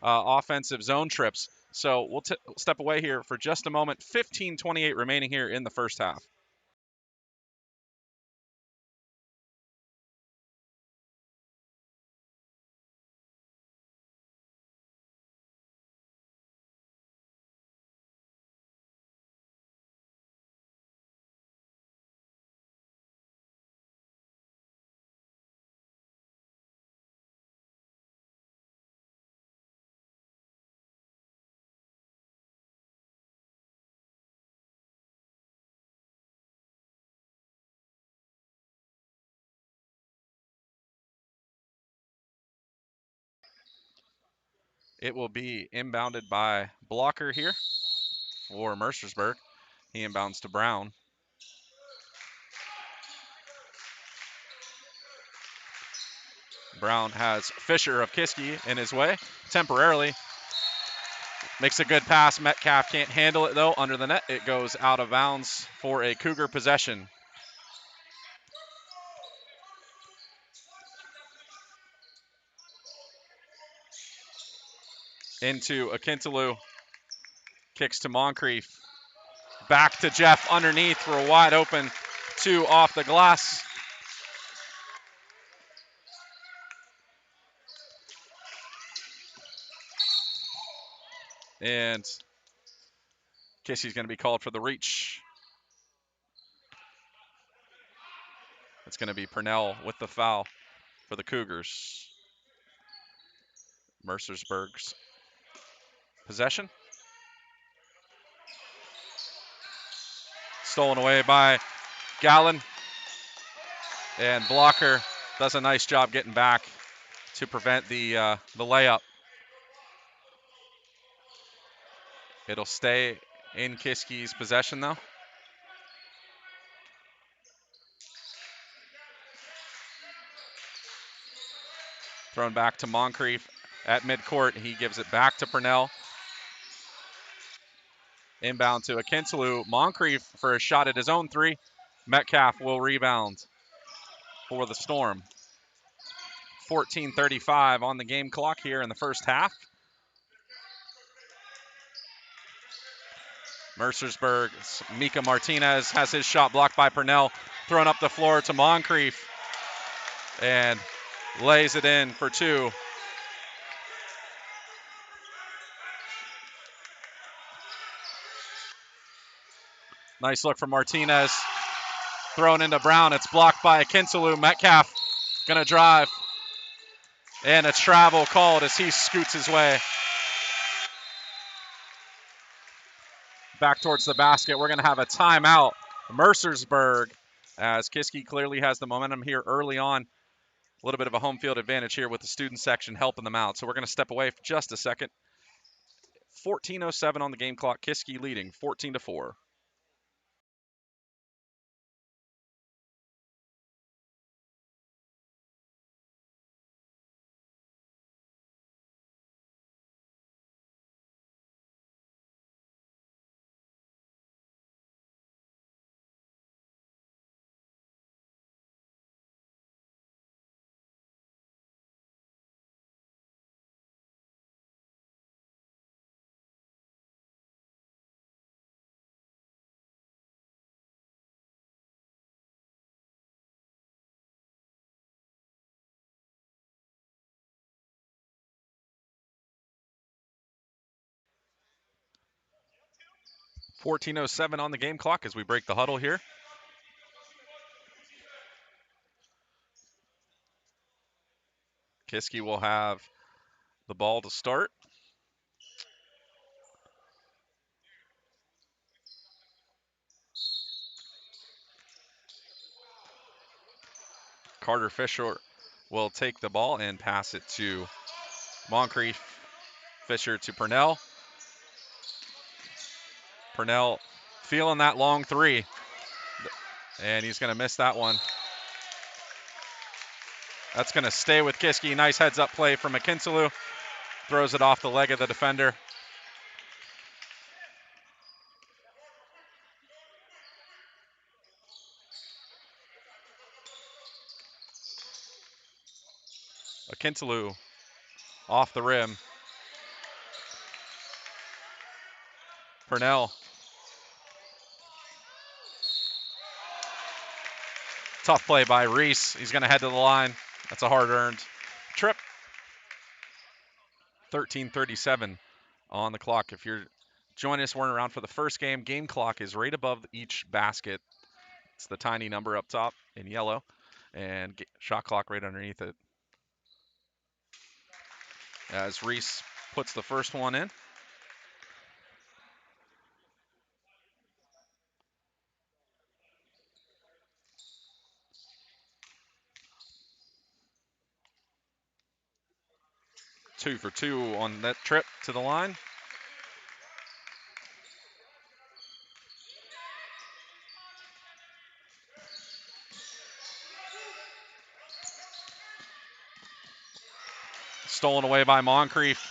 offensive zone trips. So we'll step away here for just a moment. 15:28 remaining here in the first half. It will be inbounded by Blocker here for Mercersburg. He inbounds to Brown. Brown has Fisher of Kiski in his way temporarily. Makes a good pass. Metcalf can't handle it, though. Under the net, it goes out of bounds for a Cougar possession. Into Akintaloo. Kicks to Moncrief. Back to Jeff underneath for a wide open 2 off the glass. And Kissi's going to be called for the reach. It's going to be Purnell with the foul for the Cougars. Mercersburg's possession. Stolen away by Gallen. And Blocker does a nice job getting back to prevent the layup. It'll stay in Kiski's possession, though. Thrown back to Moncrief at midcourt. He gives it back to Purnell. Inbound to Akintaloo. Moncrief for a shot at his own 3. Metcalf will rebound for the Storm. 14:35 on the game clock here in the first half. Mercersburg, Mika Martinez has his shot blocked by Purnell, thrown up the floor to Moncrief, and lays it in for two. Nice look from Martinez. Thrown into Brown. It's blocked by Akintalu. Metcalf gonna drive. And a travel called as he scoots his way back towards the basket. We're gonna have a timeout. Mercersburg, as Kiski clearly has the momentum here early on. A little bit of a home field advantage here with the student section helping them out. So we're gonna step away for just a second. 14:07 on the game clock. Kiski leading 14-4. .1407 on the game clock as we break the huddle here. Kiski will have the ball to start. Carter Fisher will take the ball and pass it to Moncrief. Fisher to Purnell. Purnell feeling that long three, and he's going to miss that one. That's going to stay with Kiski. Nice heads-up play from Akintalu. Throws it off the leg of the defender. Akintalu off the rim. Purnell. Tough play by Reese. He's going to head to the line. That's a hard-earned trip. 13:37 on the clock. If you're joining us, weren't around for the first game, game clock is right above each basket. It's the tiny number up top in yellow, and shot clock right underneath it. As Reese puts the first one in. Two for two on that trip to the line. Stolen away by Moncrief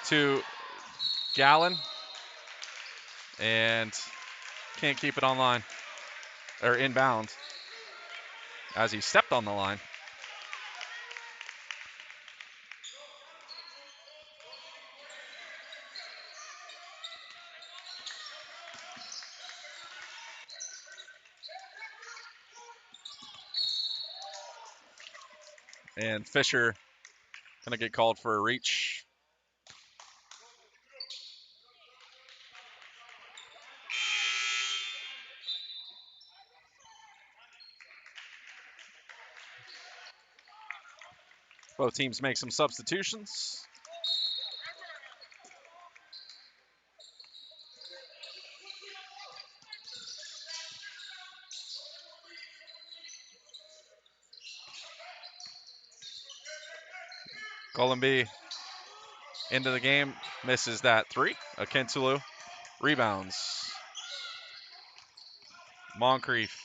to Gallen. And can't keep it on line, or inbound, as he stepped on the line. And Fisher gonna get called for a reach. Both teams make some substitutions. Columby into the game, misses that three. Akintalu rebounds. Moncrief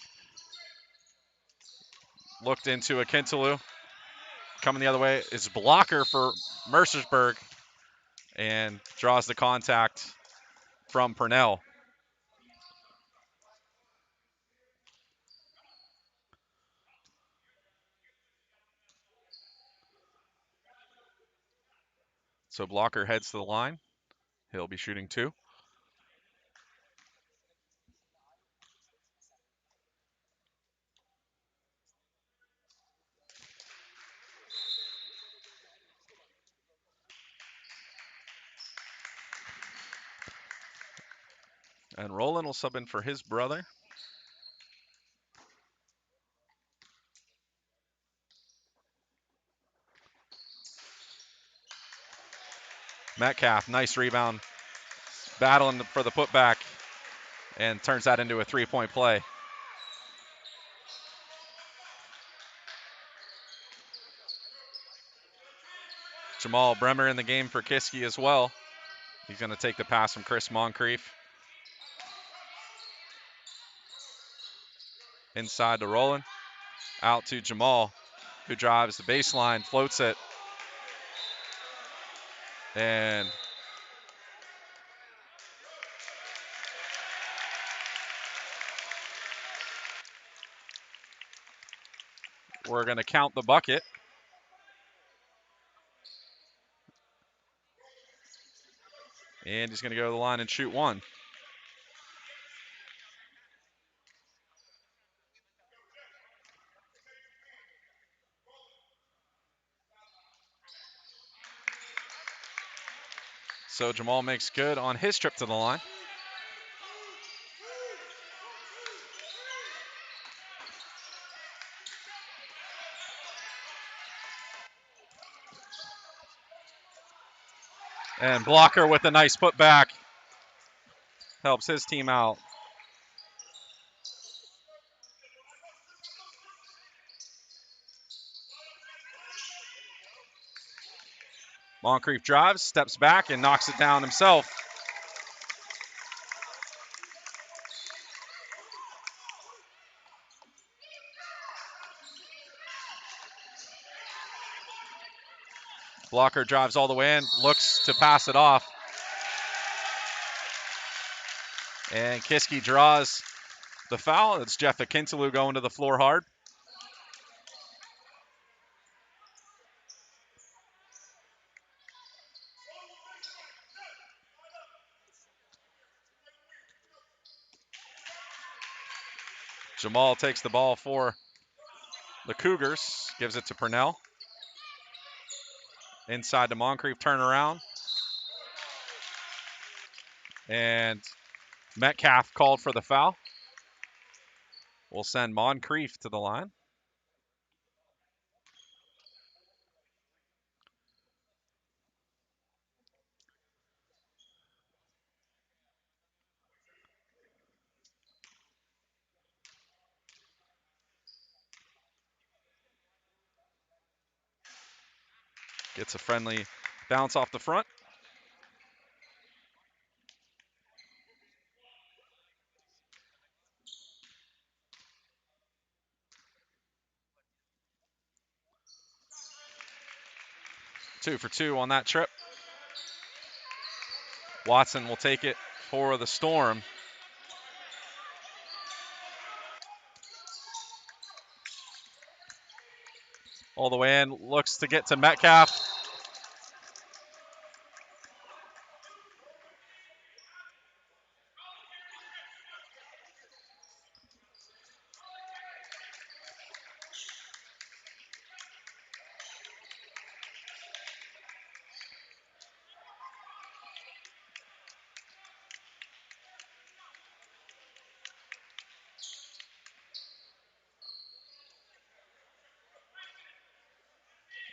looked into Akintalu. Coming the other way is blocker for Mercersburg and draws the contact from Purnell. So blocker heads to the line. He'll be shooting two. And Roland will sub in for his brother. Metcalf, nice rebound. Battling for the putback. And turns that into a 3-point play. Jamal Bremer in the game for Kiski as well. He's going to take the pass from Chris Moncrief. Inside to Roland. Out to Jamal, who drives the baseline, floats it. And we're going to count the bucket. And he's going to go to the line and shoot one. So Jamal makes good on his trip to the line. And Blocker with a nice putback. Helps his team out. Moncrief drives, steps back, and knocks it down himself. Blocker drives all the way in, looks to pass it off. And Kiski draws the foul. It's Jeff Akintalu going to the floor hard. Jamal takes the ball for the Cougars, gives it to Purnell. Inside to Moncrief, turnaround. And Metcalf called for the foul. We'll send Moncrief to the line. Gets a friendly bounce off the front. Two for two on that trip. Watson will take it for the Storm. All the way in, looks to get to Metcalf.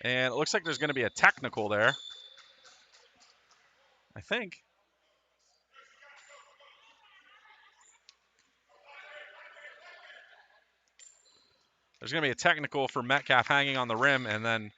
And it looks like there's going to be a technical there. I think. There's going to be a technical for Metcalf hanging on the rim, and then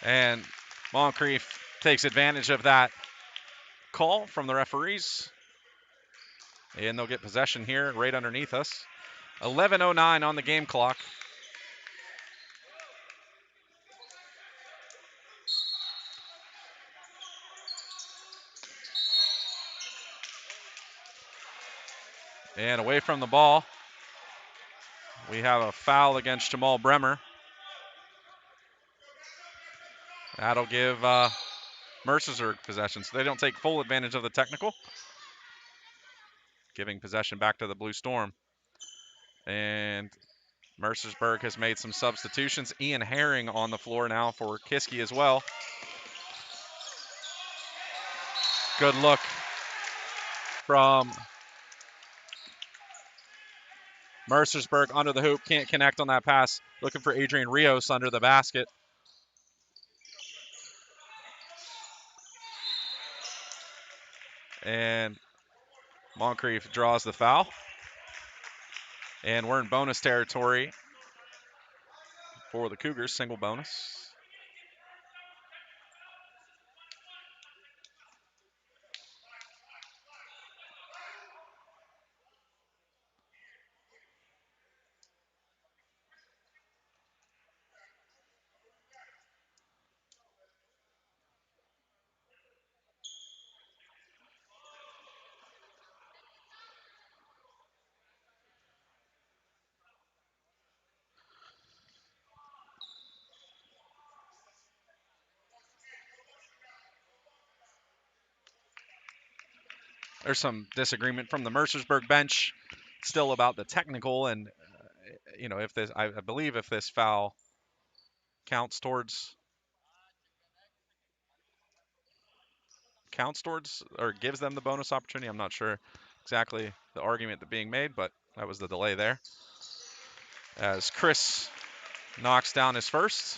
and Moncrief takes advantage of that call from the referees. And they'll get possession here right underneath us. 11:09 on the game clock. And away from the ball, we have a foul against Jamal Bremer. That'll give Mercersburg possession, so they don't take full advantage of the technical, giving possession back to the Blue Storm. And Mercersburg has made some substitutions. Ian Herring on the floor now for Kiski as well. Good look from Mercersburg under the hoop. Can't connect on that pass. Looking for Adrian Rios under the basket. And Moncrief draws the foul. And we're in bonus territory for the Cougars, single bonus. There's some disagreement from the Mercersburg bench still about the technical, and if this, I believe if this foul counts towards or gives them the bonus opportunity. I'm not sure exactly the argument that being made, but that was the delay there. As Chris knocks down his first.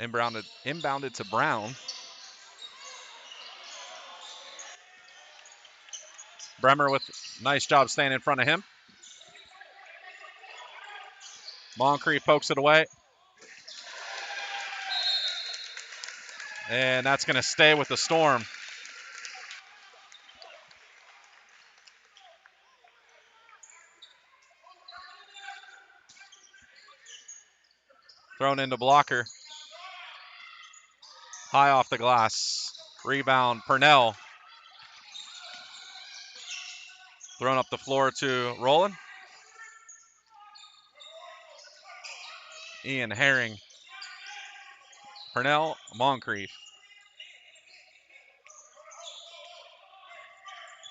Inbounded to Brown. Bremer with nice job staying in front of him. Moncrief pokes it away. And that's going to stay with the Storm. Thrown into blocker. High off the glass. Rebound, Purnell. Thrown up the floor to Roland. Ian Herring. Purnell, Moncrief.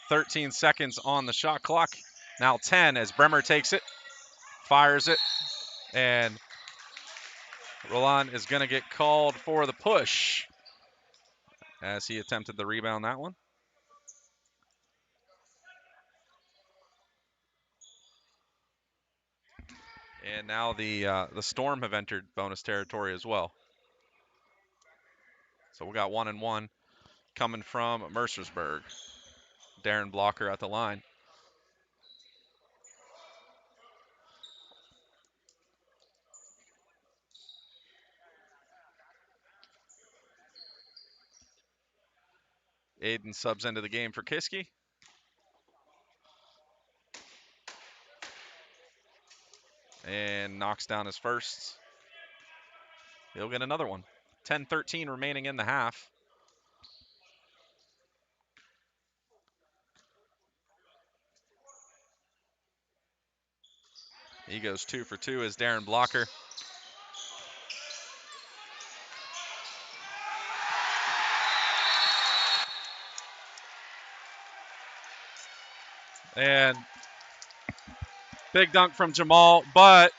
13 seconds on the shot clock. Now 10 as Bremer takes it, fires it, and Roland is going to get called for the push as he attempted the rebound that one. And now the Storm have entered bonus territory as well. So we got 1-1 coming from Mercersburg. Darren Blocker at the line. Aiden subs into the game for Kiski. And knocks down his first. He'll get another one. 10-13 remaining in the half. He goes 2 for 2 as Darren Blocker. And big dunk from Jamal, but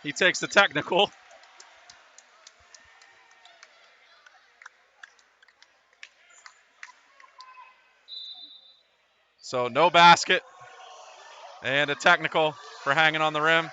he takes the technical. So no basket and a technical for hanging on the rim.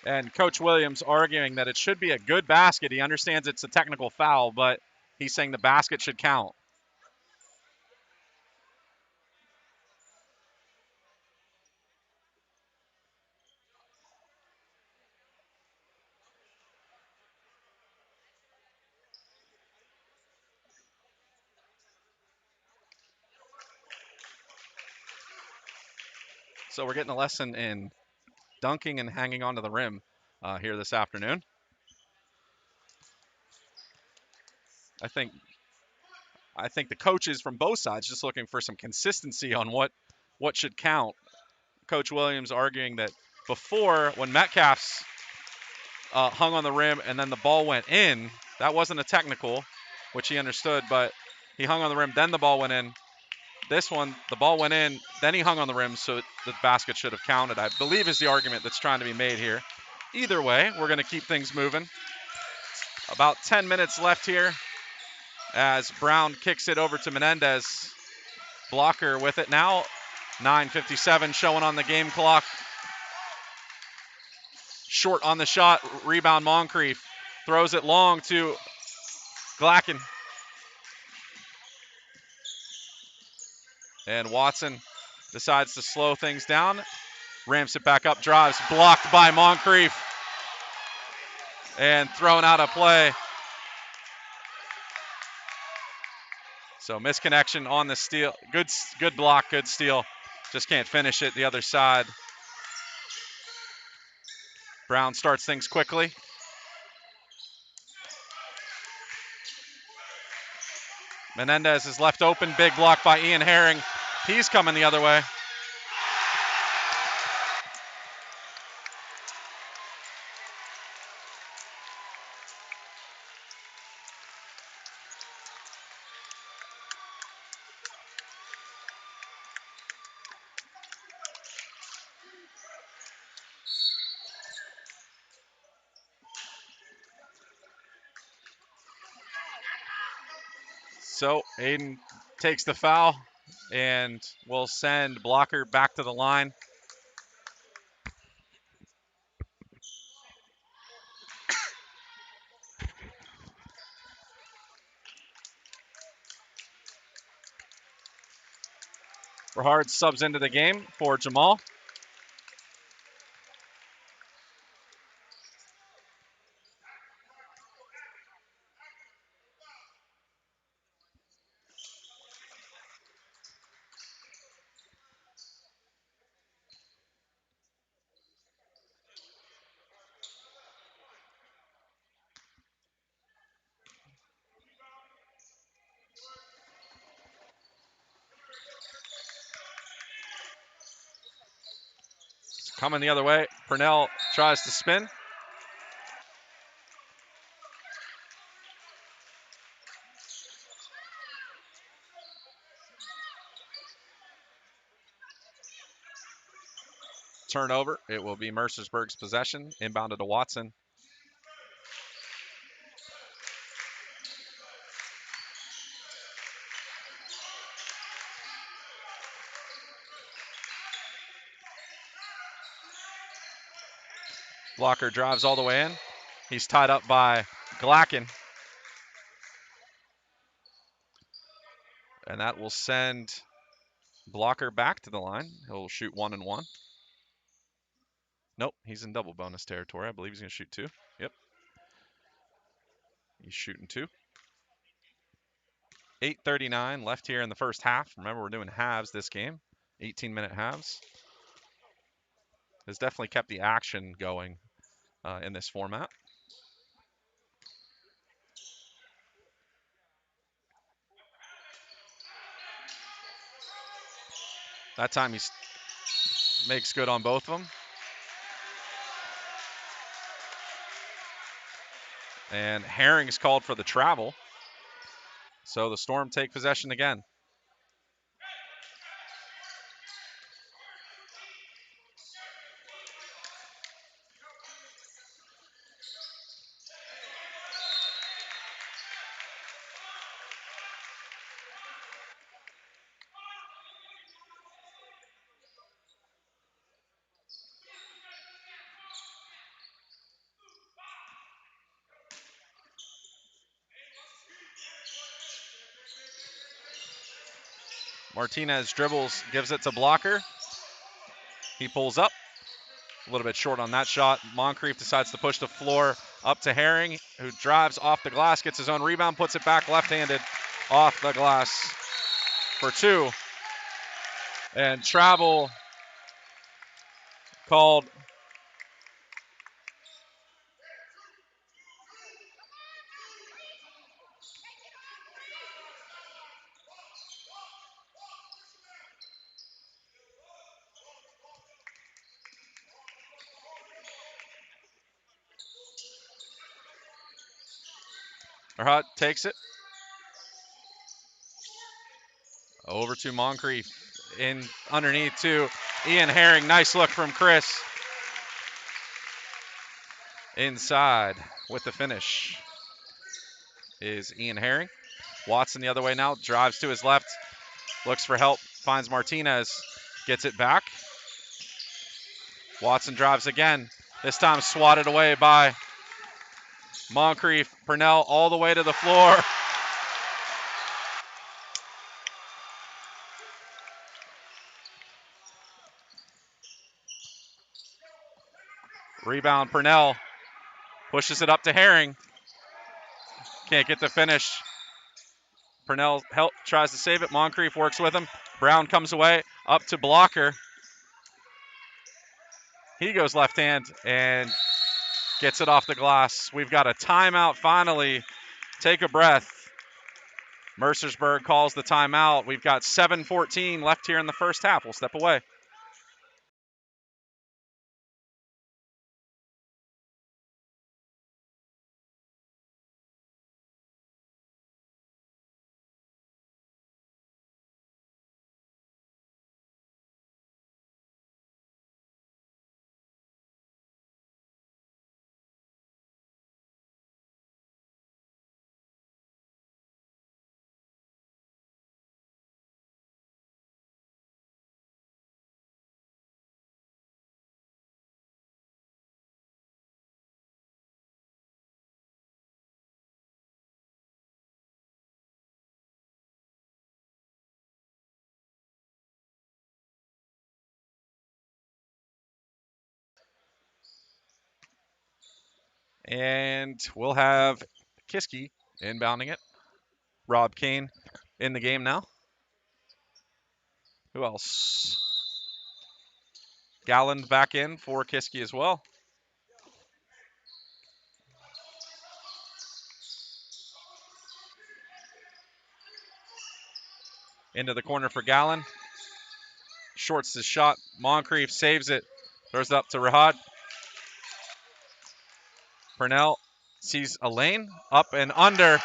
And Coach Williams arguing that it should be a good basket. He understands it's a technical foul, but he's saying the basket should count. So we're getting a lesson in dunking and hanging onto the rim here this afternoon. I think the coaches from both sides just looking for some consistency on what should count. Coach Williams arguing that before, when Metcalf's hung on the rim and then the ball went in, that wasn't a technical, which he understood, but he hung on the rim, then the ball went in. This one, the ball went in, then he hung on the rim, so the basket should have counted, I believe is the argument that's trying to be made here. Either way, we're going to keep things moving. About 10 minutes left here as Brown kicks it over to Menendez. Blocker with it now. 9:57 showing on the game clock. Short on the shot. Rebound Moncrief. Throws it long to Glacken. And Watson decides to slow things down. Ramps it back up. Drives. Blocked by Moncrief. And thrown out of play. So misconnection on the steal. Good block. Good steal. Just can't finish it the other side. Brown starts things quickly. Menendez is left open. Big block by Ian Herring. He's coming the other way. So Aiden takes the foul and will send Blocker back to the line. Rahard subs into the game for Jamal. Coming the other way. Purnell tries to spin. Turnover. It will be Mercersburg's possession. Inbounded to Watson. Blocker drives all the way in. He's tied up by Glacken. And that will send Blocker back to the line. He'll shoot 1 and 1. Nope, he's in double bonus territory. I believe he's going to shoot 2. Yep. He's shooting 2. 8:39 left here in the first half. Remember, we're doing halves this game. 18-minute halves. Has definitely kept the action going in this format. That time he makes good on both of them. And Herring's called for the travel. So the Storm take possession again. Martinez dribbles, gives it to Blocker. He pulls up. A little bit short on that shot. Moncrief decides to push the floor up to Herring, who drives off the glass, gets his own rebound, puts it back left-handed off the glass for two. And travel called. Erhut takes it. Over to Moncrief. In underneath to Ian Herring. Nice look from Chris. Inside with the finish is Ian Herring. Watson the other way now. Drives to his left. Looks for help. Finds Martinez. Gets it back. Watson drives again. This time swatted away by Moncrief. Purnell all the way to the floor. Rebound, Purnell. Pushes it up to Herring. Can't get the finish. Purnell tries to save it. Moncrief works with him. Brown comes away. Up to Blocker. He goes left hand and gets it off the glass. We've got a timeout finally. Take a breath. Mercersburg calls the timeout. We've got 7:14 left here in the first half. We'll step away. And we'll have Kiski inbounding it. Rob Kane in the game now. Who else? Galland back in for Kiski as well. Into the corner for Galland. Shorts his shot. Moncrief saves it. Throws it up to Rahad. Purnell sees a lane. Up and under.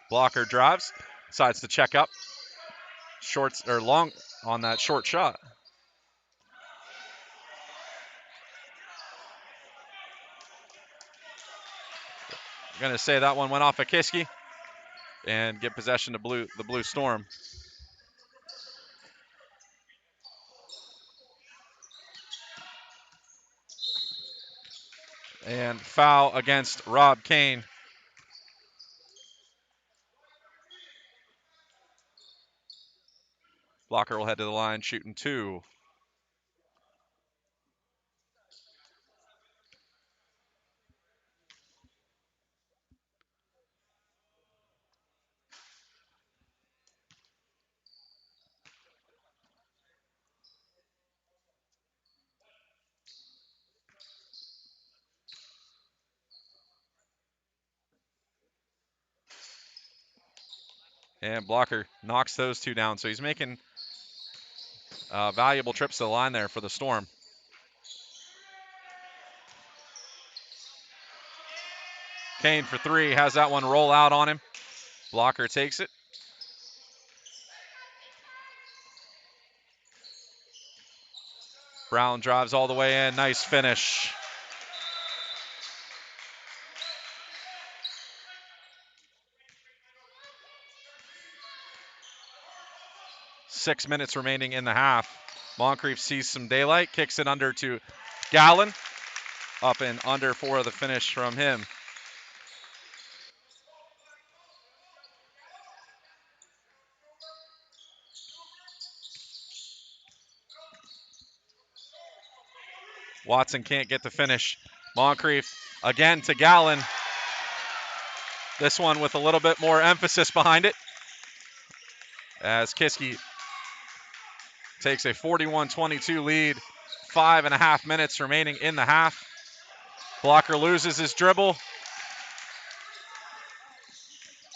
Blocker drives. Decides to check up. Shorts or long on that short shot. I'm going to say that one went off of Kiski and get possession to the Blue Storm. And foul against Rob Kane. Blocker will head to the line shooting two. And Blocker knocks those two down. So he's making valuable trips to the line there for the Storm. Kane for three, has that one roll out on him. Blocker takes it. Brown drives all the way in. Nice finish. 6 minutes remaining in the half. Moncrief sees some daylight, kicks it under to Gallen. Up and under for the finish from him. Watson can't get the finish. Moncrief again to Gallen. This one with a little bit more emphasis behind it, as Kiski takes a 41-22 lead. 5.5 minutes remaining in the half. Blocker loses his dribble.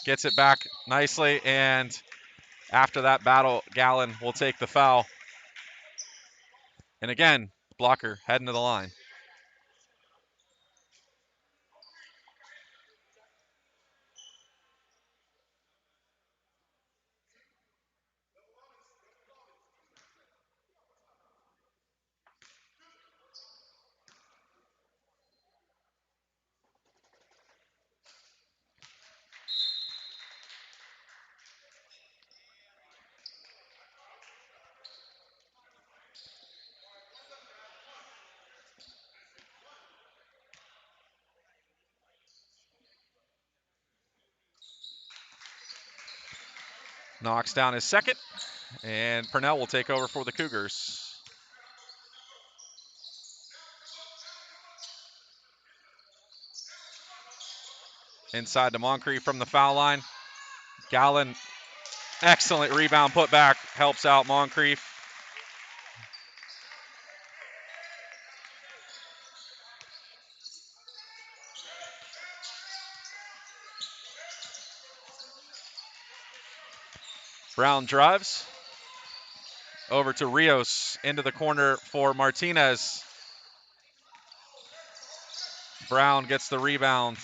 Gets it back nicely, and after that battle, Gallen will take the foul. And again, Blocker heading to the line. Knocks down his second, and Purnell will take over for the Cougars. Inside to Moncrief from the foul line. Gallen, excellent rebound put back, helps out Moncrief. Brown drives over to Rios into the corner for Martinez. Brown gets the rebound,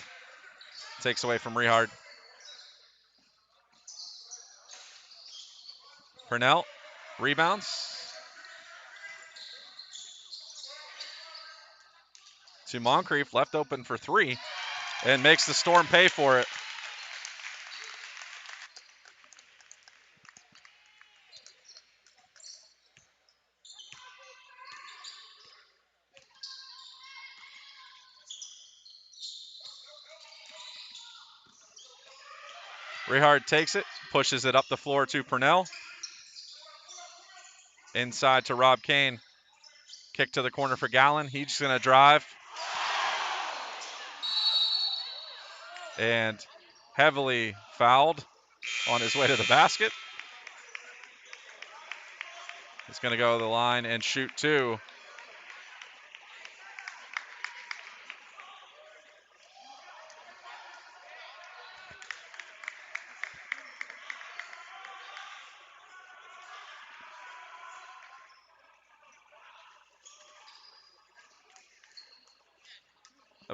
takes away from Rehard. Purnell rebounds to Moncrief, left open for three, and makes the Storm pay for it. Rehard takes it, pushes it up the floor to Purnell. Inside to Rob Kane. Kick to the corner for Gallen. He's just going to drive. And heavily fouled on his way to the basket. He's going to go to the line and shoot two.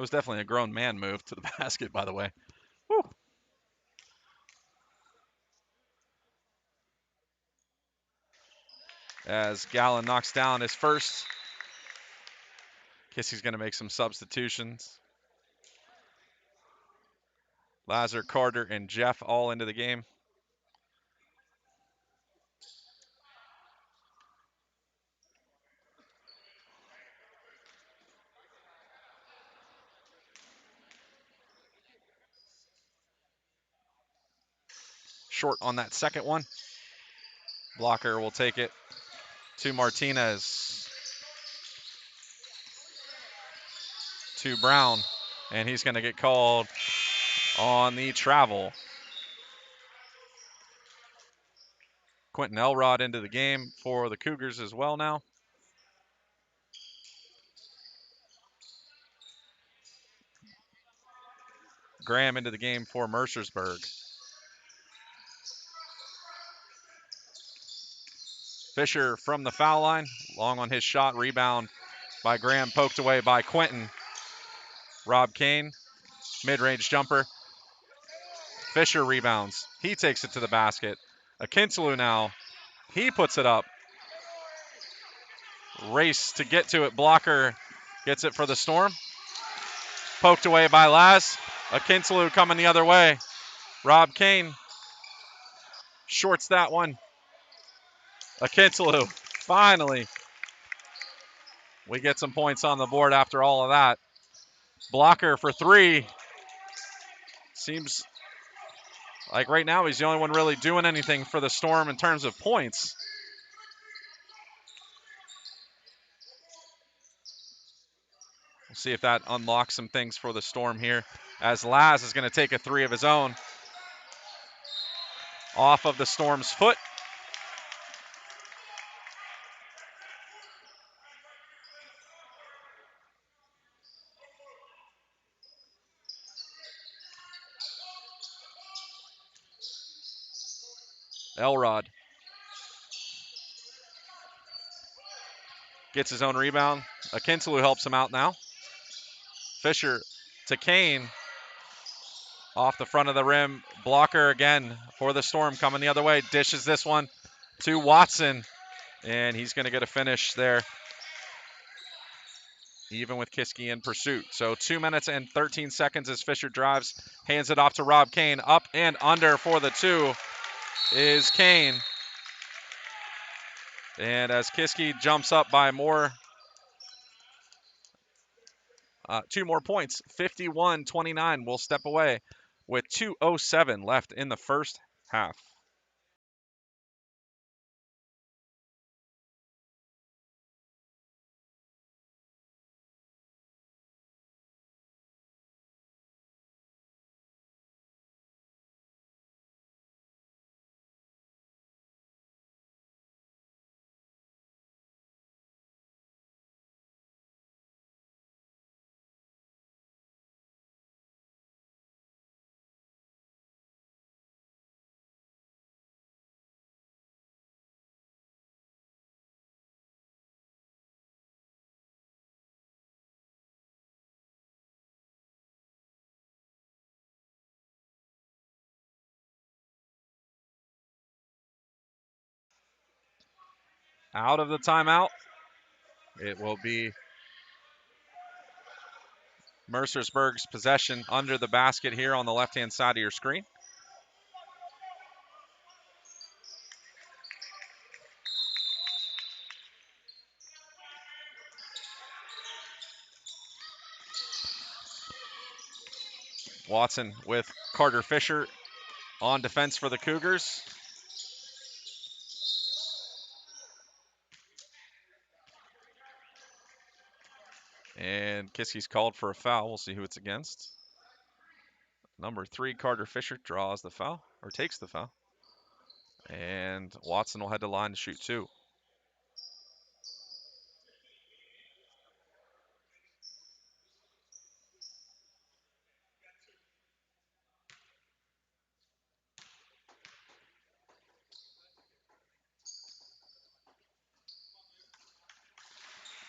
That was definitely a grown man move to the basket, by the way. Woo. As Gallen knocks down his first. Kiski's going to make some substitutions. Lazar, Carter, and Jeff all into the game. Short on that second one. Blocker will take it to Martinez. To Brown. And he's going to get called on the travel. Quentin Elrod into the game for the Cougars as well now. Graham into the game for Mercersburg. Fisher from the foul line, long on his shot, rebound by Graham, poked away by Quentin. Rob Kane, mid-range jumper. Fisher rebounds. He takes it to the basket. Akintalu now, he puts it up. Race to get to it. Blocker gets it for the Storm. Poked away by Laz. Akintalu coming the other way. Rob Kane shorts that one. Akintalu, finally, we get some points on the board after all of that. Blocker for 3. Seems like right now he's the only one really doing anything for the Storm in terms of points. We'll see if that unlocks some things for the Storm here, as Laz is going to take a 3 of his own off of the Storm's foot. Elrod gets his own rebound. Akintalu helps him out now. Fisher to Kane. Off the front of the rim. Blocker again for the Storm coming the other way. Dishes this one to Watson. And he's going to get a finish there, even with Kiski in pursuit. So 2 minutes and 13 seconds as Fisher drives. Hands it off to Rob Kane. Up and under for the 2 is Kane. And as Kiski jumps up by more, 2 more points, 51-29, will step away with 2:07 left in the first half. Out of the timeout, it will be Mercersburg's possession under the basket here on the left-hand side of your screen. Watson with Carter Fisher on defense for the Cougars. And Kiski's called for a foul. We'll see who it's against. Number 3, Carter Fisher, draws the foul, or takes the foul. And Watson will head to line to shoot 2.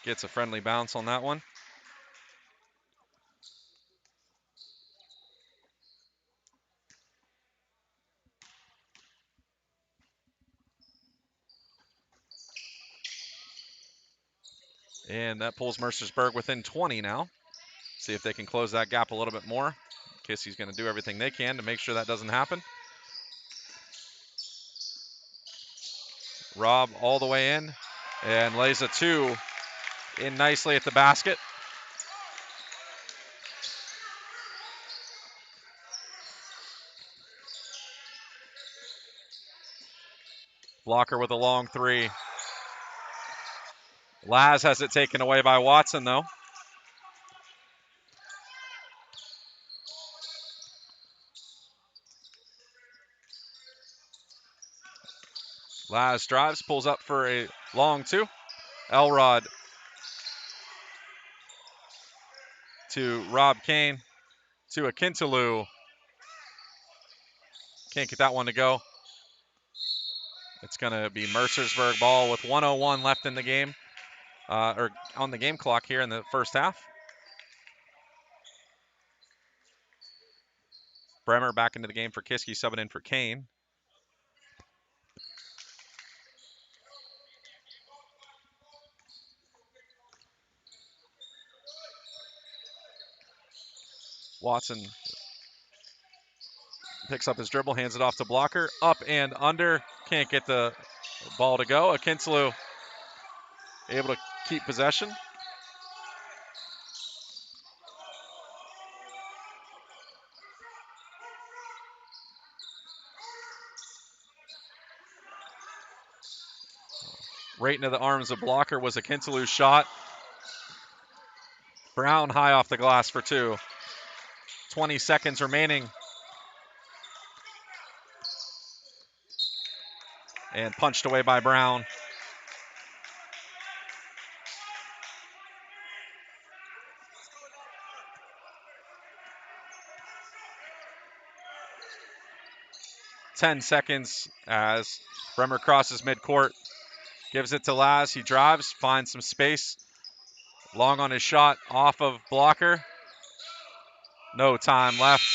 Gets a friendly bounce on that one. And that pulls Mercersburg within 20 now. See if they can close that gap a little bit more. Kissi's going to do everything they can to make sure that doesn't happen. Rob all the way in and lays a 2 in nicely at the basket. Blocker with a long 3. Laz has it taken away by Watson, though. Laz drives, pulls up for a long 2. Elrod to Rob Kane to Akintalu. Can't get that one to go. It's going to be Mercersburg ball with 1:01 left in the game, or on the game clock here in the first half. Bremer back into the game for Kiski, subbing in for Kane. Watson picks up his dribble, hands it off to Blocker. Up and under. Can't get the Ball to go. Akinsalu able to keep possession. Right into the arms of blocker was Akinsalu's shot. Brown high off the glass for two. 20 seconds remaining. And punched away by Brown. Ten seconds as Bremer crosses midcourt. Gives it to Laz. He drives, finds some space. Long on his shot, off of blocker. No time left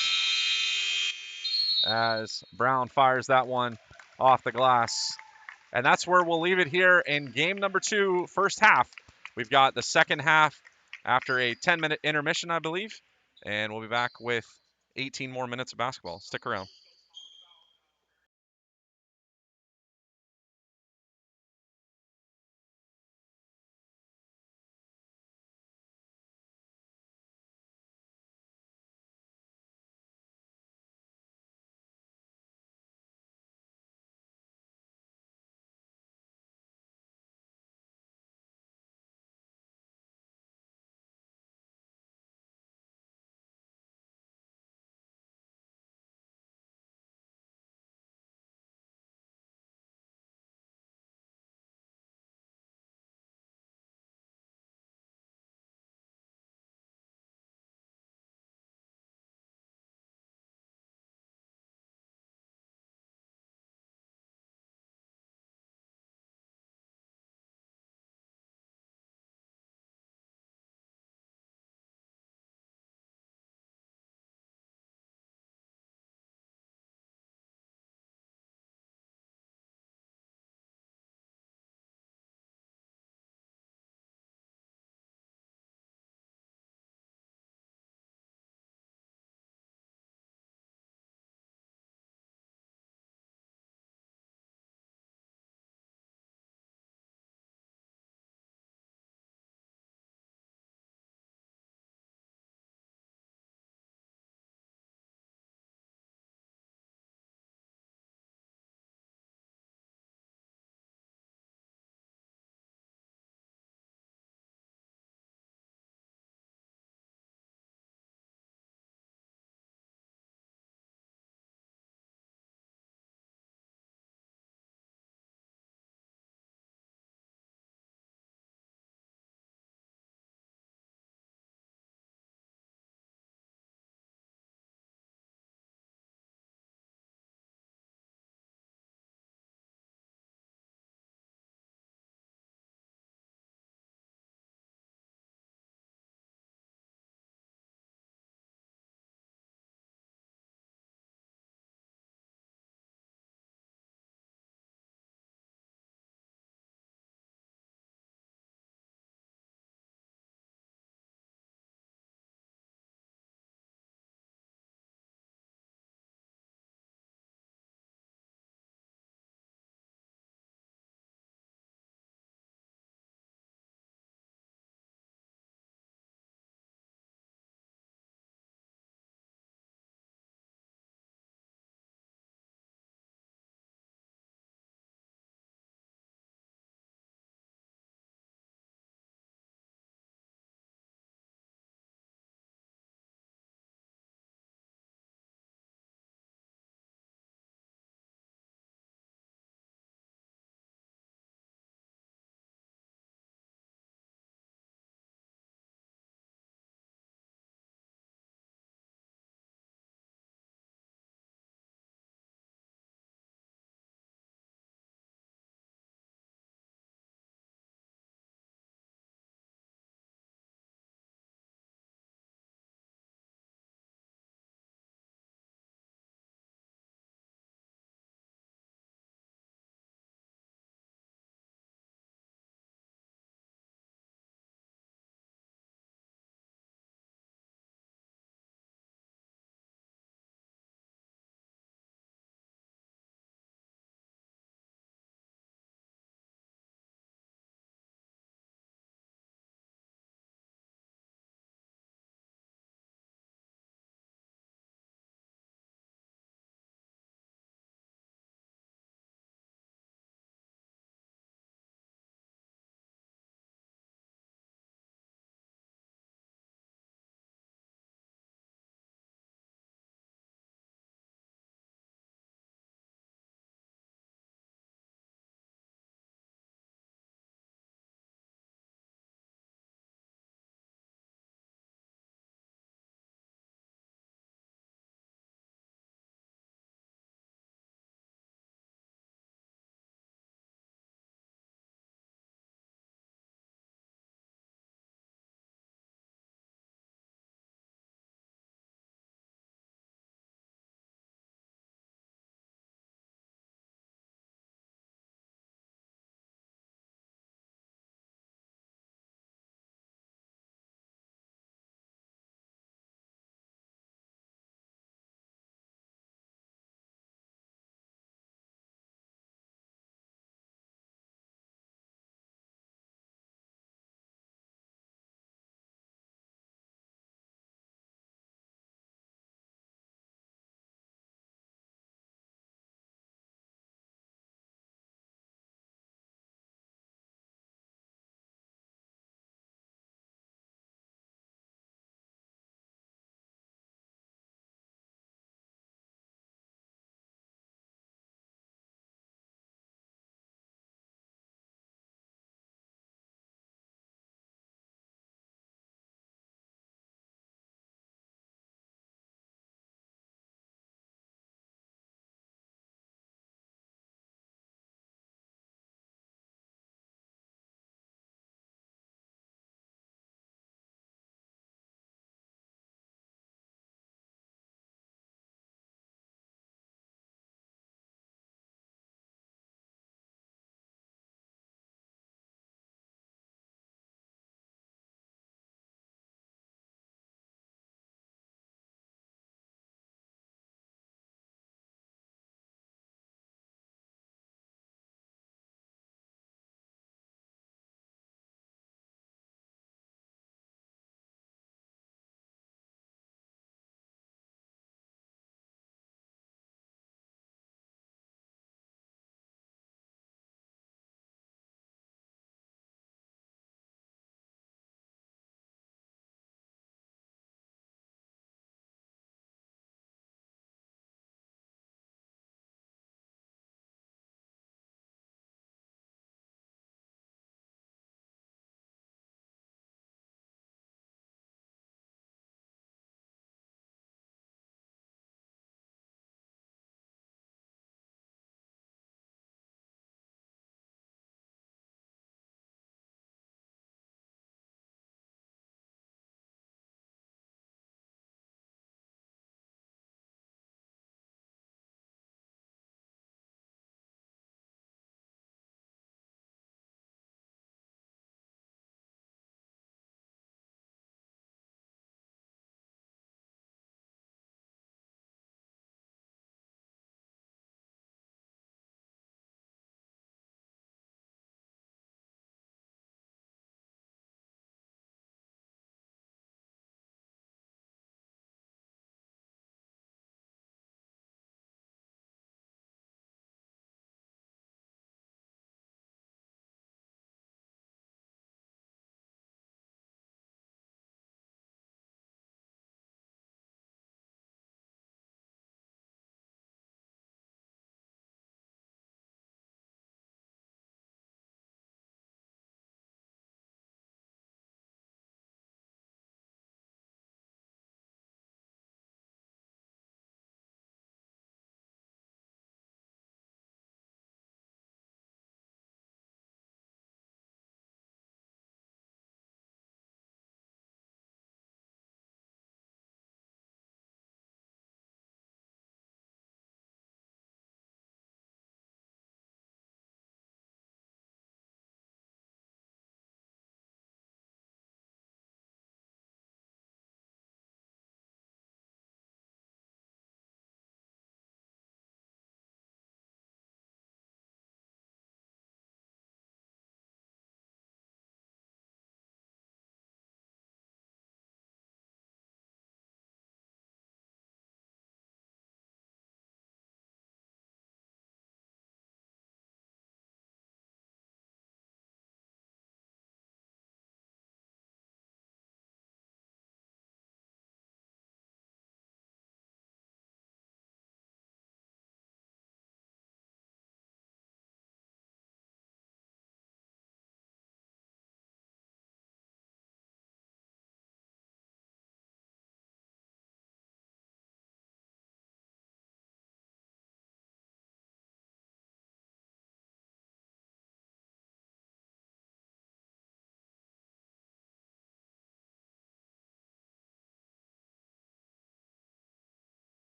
as Brown fires that one off the glass. And that's where we'll leave it here in game number 2, first half. We've got the second half after a 10-minute intermission, I believe. And we'll be back with 18 more minutes of basketball. Stick around.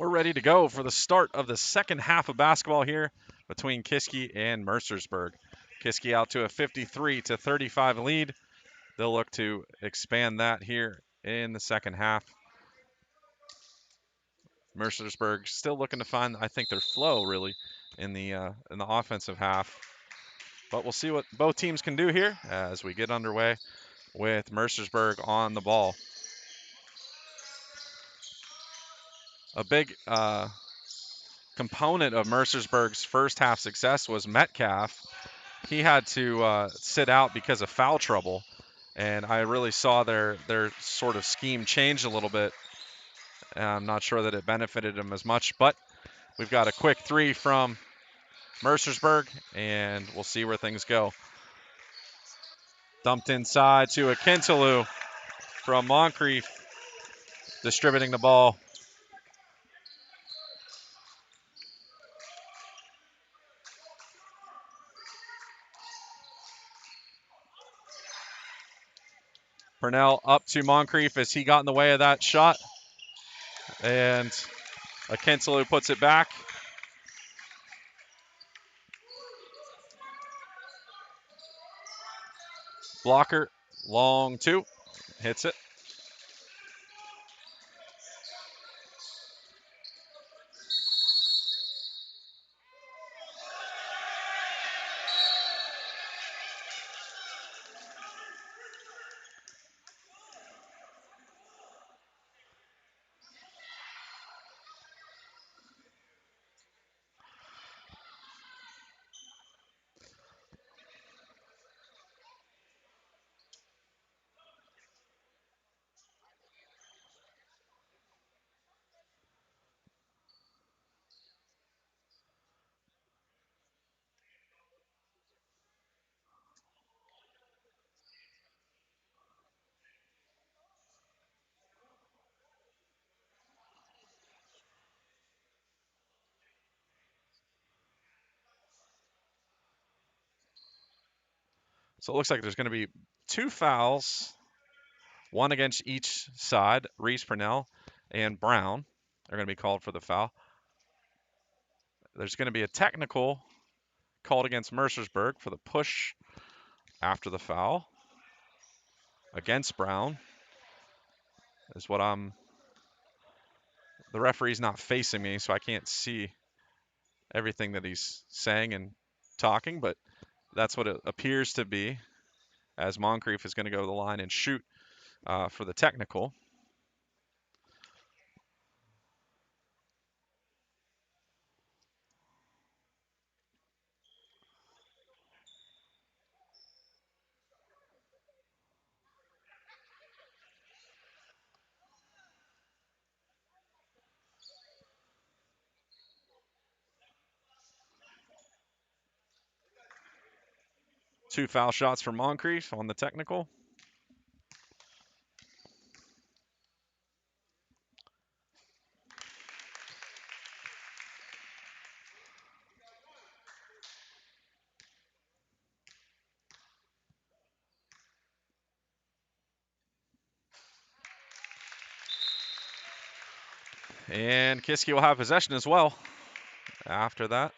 We're ready to go for the start of the second half of basketball here between Kiski and Mercersburg. Kiski out to a 53-35 lead. They'll look to expand that here in the second half. Mercersburg still looking to find, I think, their flow really in the offensive half. But we'll see what both teams can do here as we get underway with Mercersburg on the ball. A big component of Mercersburg's first half success was Metcalf. He had to sit out because of foul trouble, and I really saw their sort of scheme change a little bit. I'm not sure that it benefited them as much, but we've got a quick three from Mercersburg, and we'll see where things go. Dumped inside to Akintalu from Moncrief, distributing the ball. Purnell up to Moncrief as he got in the way of that shot. And Akintalu puts it back. Blocker, long two, hits it. So it looks like there's going to be two fouls, one against each side. Reese, Purnell, and Brown are going to be called for the foul. There's going to be a technical called against Mercersburg for the push after the foul against Brown. Is what I'm. The referee's not facing me, so I can't see everything that he's saying and talking, but that's what it appears to be, as Moncrief is going to go to the line and shoot for the technical. Two foul shots for Moncrief on the technical. And Kiski will have possession as well after that.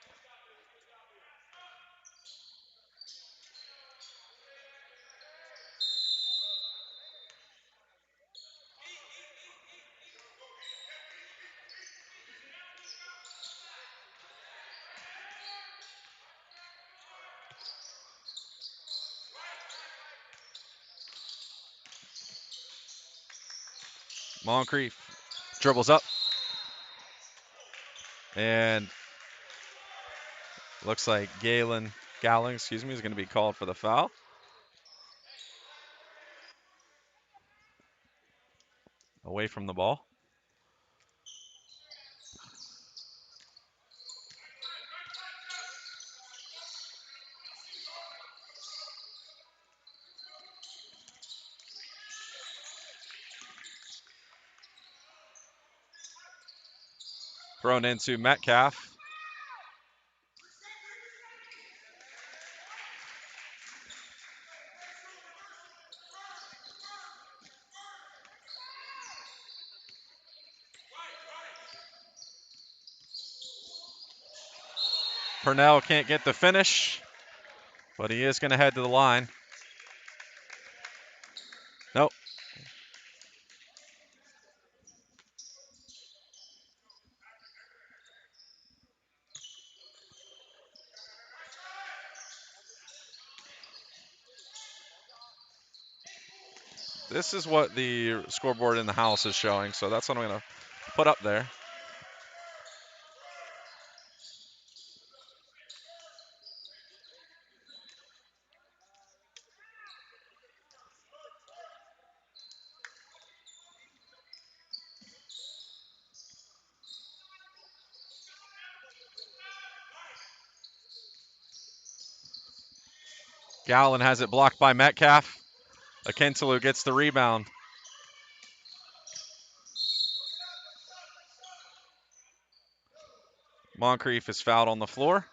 Moncrief dribbles up. And looks like Gallon, is going to be called for the foul. Away from the ball. Thrown into Metcalf. Purnell can't get the finish, but he is going to head to the line. Nope. This is what the scoreboard in the house is showing, so that's what I'm going to put up there. Gallon has it blocked by Metcalf. Akintalu gets the rebound. Moncrief is fouled on the floor.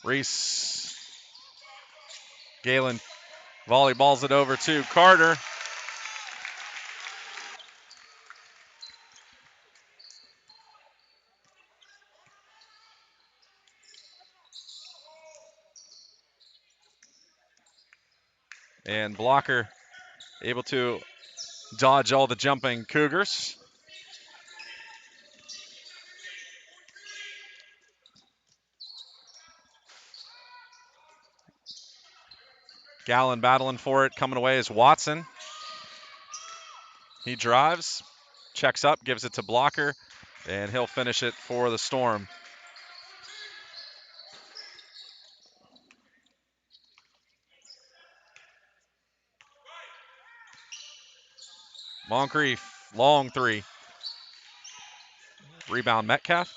Reese. Galen volleyballs it over to Carter. And Blocker able to dodge all the jumping Cougars. Gallon battling for it. Coming away is Watson. He drives, checks up, gives it to Blocker, and he'll finish it for the Storm. Moncrief, long three. Rebound Metcalf.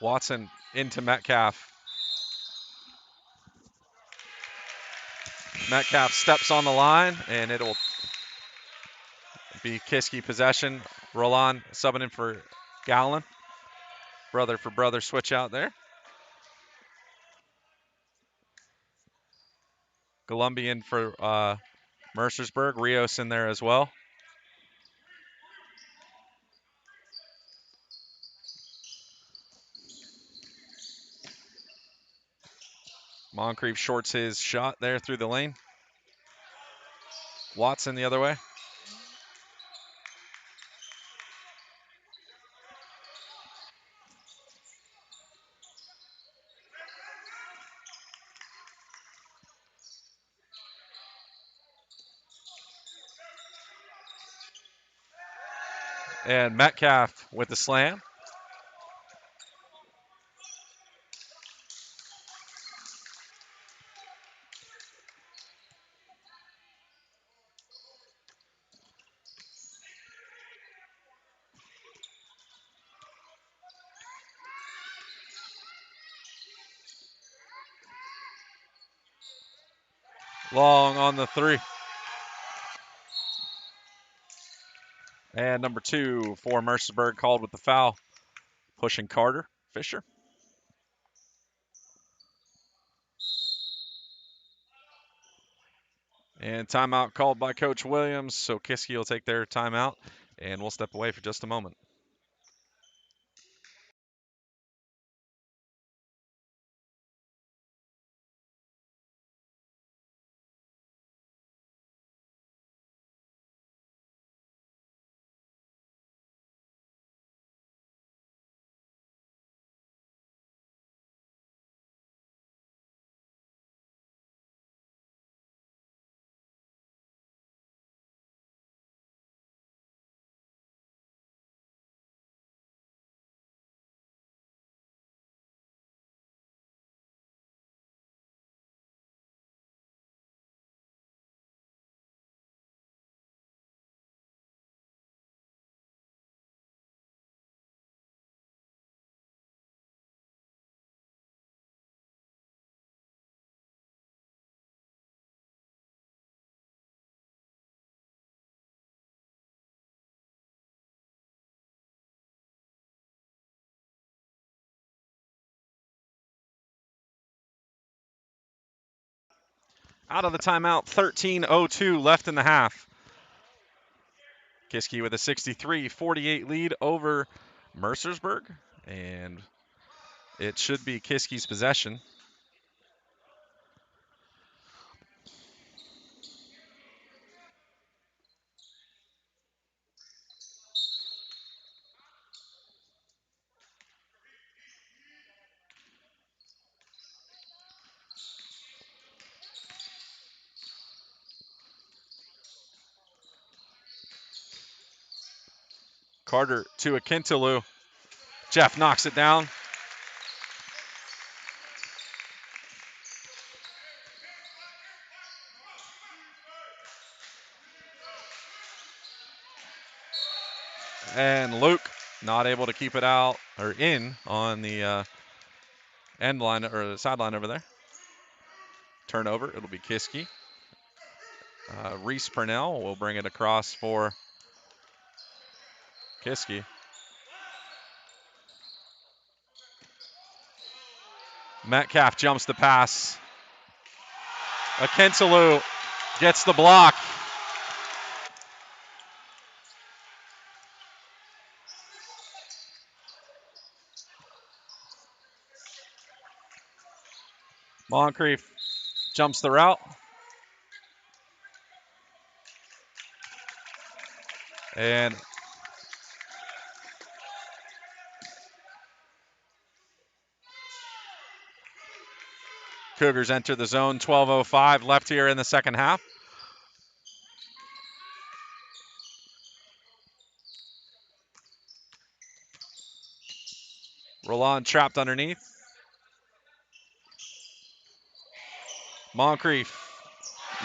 Watson into Metcalf. Metcalf steps on the line, and it'll be Kiski possession. Roland subbing in for Gallon. Brother for brother switch out there. Colombian for Mercersburg. Rios in there as well. Moncrief shorts his shot there through the lane. Watson the other way. And Metcalf with the slam. Long on the three. And number 2 for Mercersburg called with the foul. Pushing Carter. Fisher. And timeout called by Coach Williams. So Kiski will take their timeout, and we'll step away for just a moment. Out of the timeout, 13:02 left in the half. Kiski with a 63-48 lead over Mercersburg, and it should be Kiski's possession. Carter to Akintalu. Jeff knocks it down. And Luke not able to keep it out or in on the end line or the sideline over there. Turnover. It'll be Kiski. Reese Purnell will bring it across for Kiski. Metcalf jumps the pass. Akintalu gets the block. Moncrief jumps the route. And Cougars enter the zone. 12:05 left here in the second half. Roland trapped underneath. Moncrief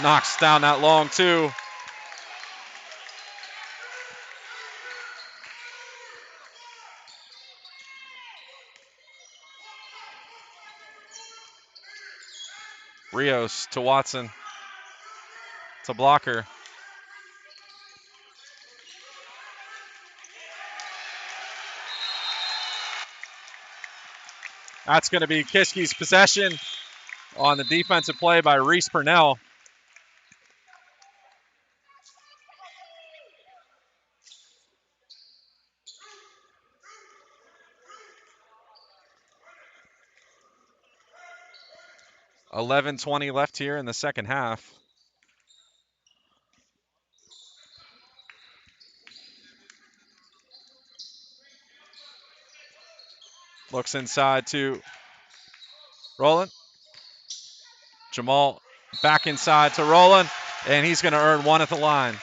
knocks down that long two. Rios to Watson. To Blocker. That's going to be Kiski's possession on the defensive play by Reese Purnell. $11:20 left here in the second half. Looks inside to Roland. Jamal back inside to Roland, and he's going to earn one at the line.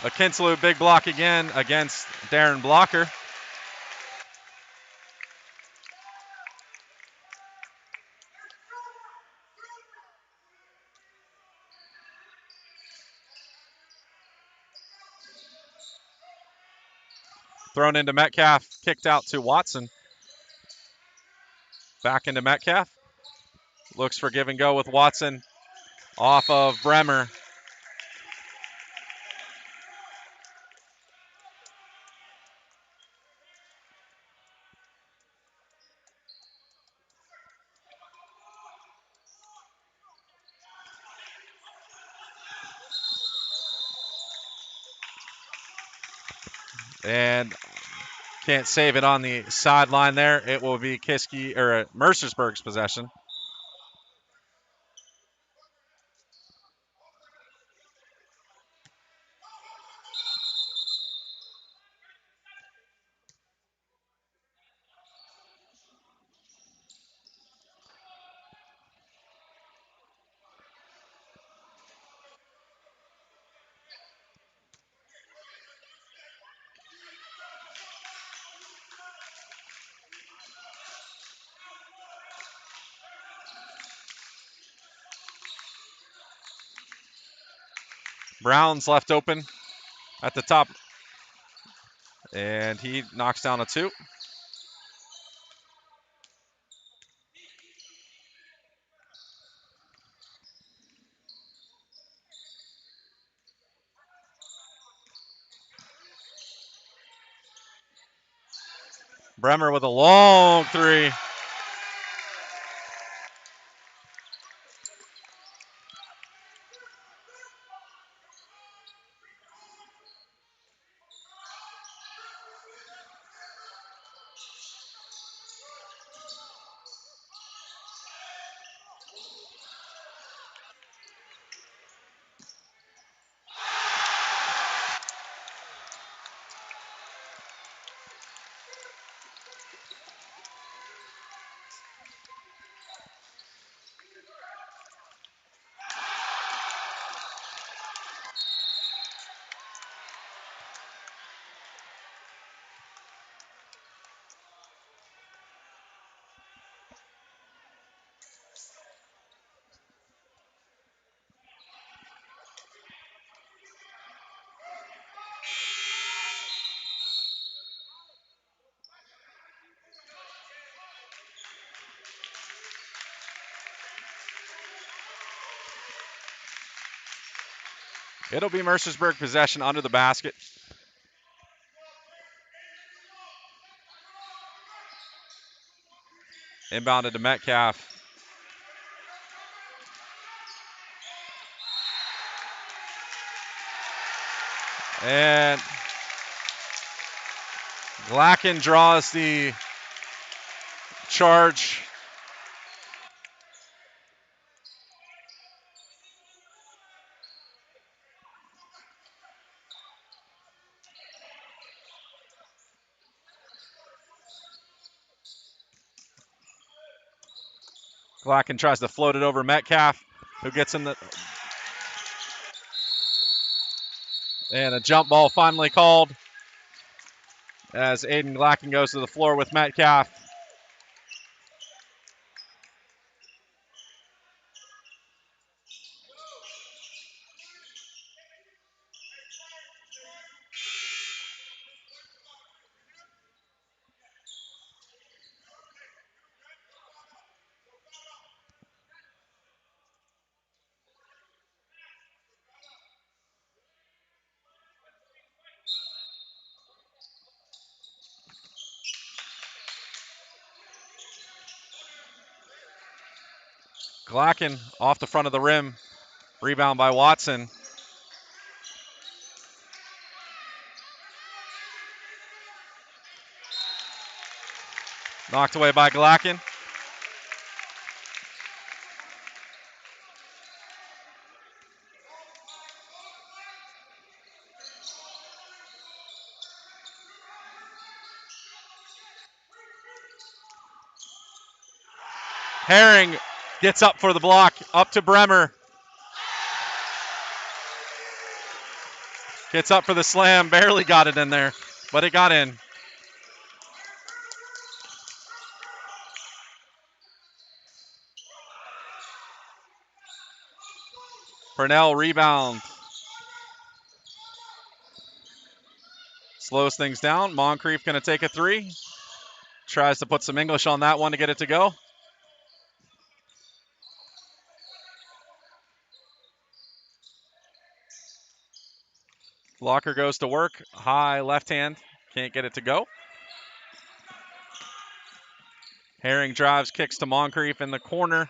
Akintalu, big block again against Darren Blocker. Thrown into Metcalf, kicked out to Watson. Back into Metcalf. Looks for give and go with Watson off of Bremer. And can't save it on the sideline there. It will be Kiski or Mercersburg's possession. Brown's left open at the top, and he knocks down a 2. Bremer with a long 3. It'll be Mercersburg possession under the basket. Inbounded to Metcalf. And Glacken draws the charge. Glacken tries to float it over Metcalf, who gets in the... And a jump ball finally called as Aiden Glacken goes to the floor with Metcalf. Glacken off the front of the rim. Rebound by Watson. Knocked away by Glacken. Herring gets up for the block. Up to Bremer. Gets up for the slam. Barely got it in there, but it got in. Purnell rebound. Slows things down. Moncrief going to take a 3. Tries to put some English on that one to get it to go. Blocker goes to work. High left hand. Can't get it to go. Herring drives, kicks to Moncrief in the corner.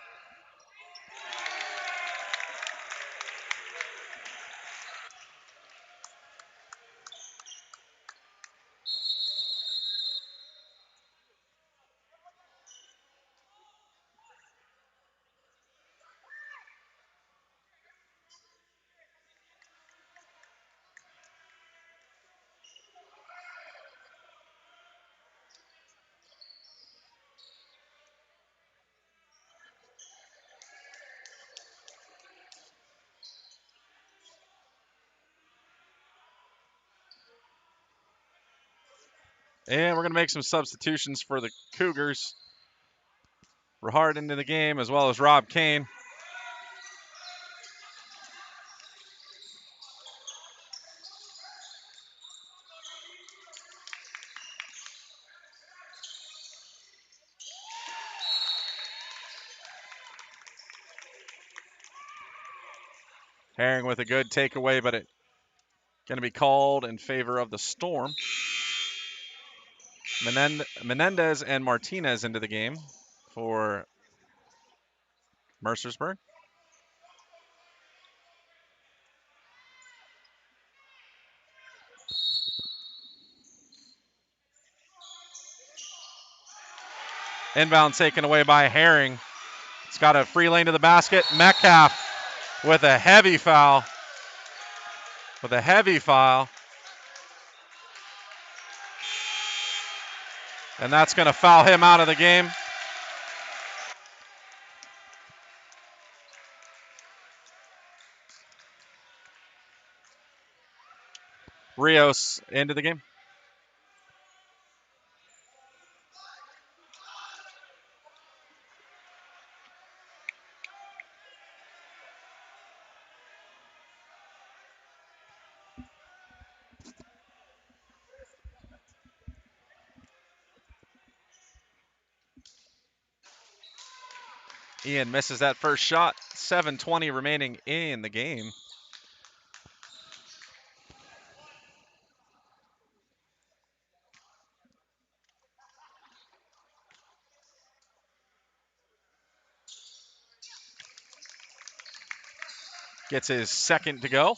And we're going to make some substitutions for the Cougars. Rahard into the game, as well as Rob Kane. Herring with a good takeaway, but it going to be called in favor of the Storm. Menendez and Martinez into the game for Mercersburg. Inbound taken away by Herring. It's got a free lane to the basket. Metcalf with a heavy foul. And that's going to foul him out of the game. Rios into the game. Ian misses that first shot. 7:20 remaining in the game. Gets his second to go.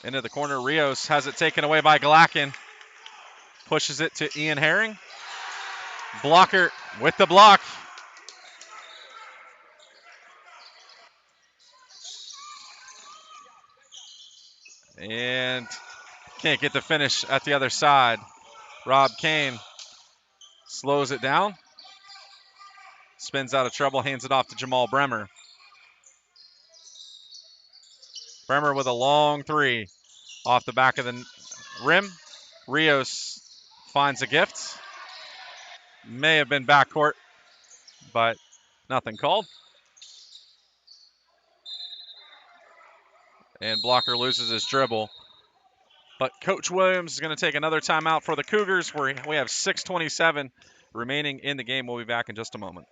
Into the corner. Rios has it taken away by Glacken. Pushes it to Ian Herring. Blocker with the block. And can't get the finish at the other side. Rob Kane slows it down. Spins out of trouble, hands it off to Jamal Bremer. Bremer with a long three off the back of the rim. Rios finds a gift. May have been backcourt, but nothing called. And Blocker loses his dribble. But Coach Williams is going to take another timeout for the Cougars, where we have 6:27 remaining in the game. We'll be back in just a moment.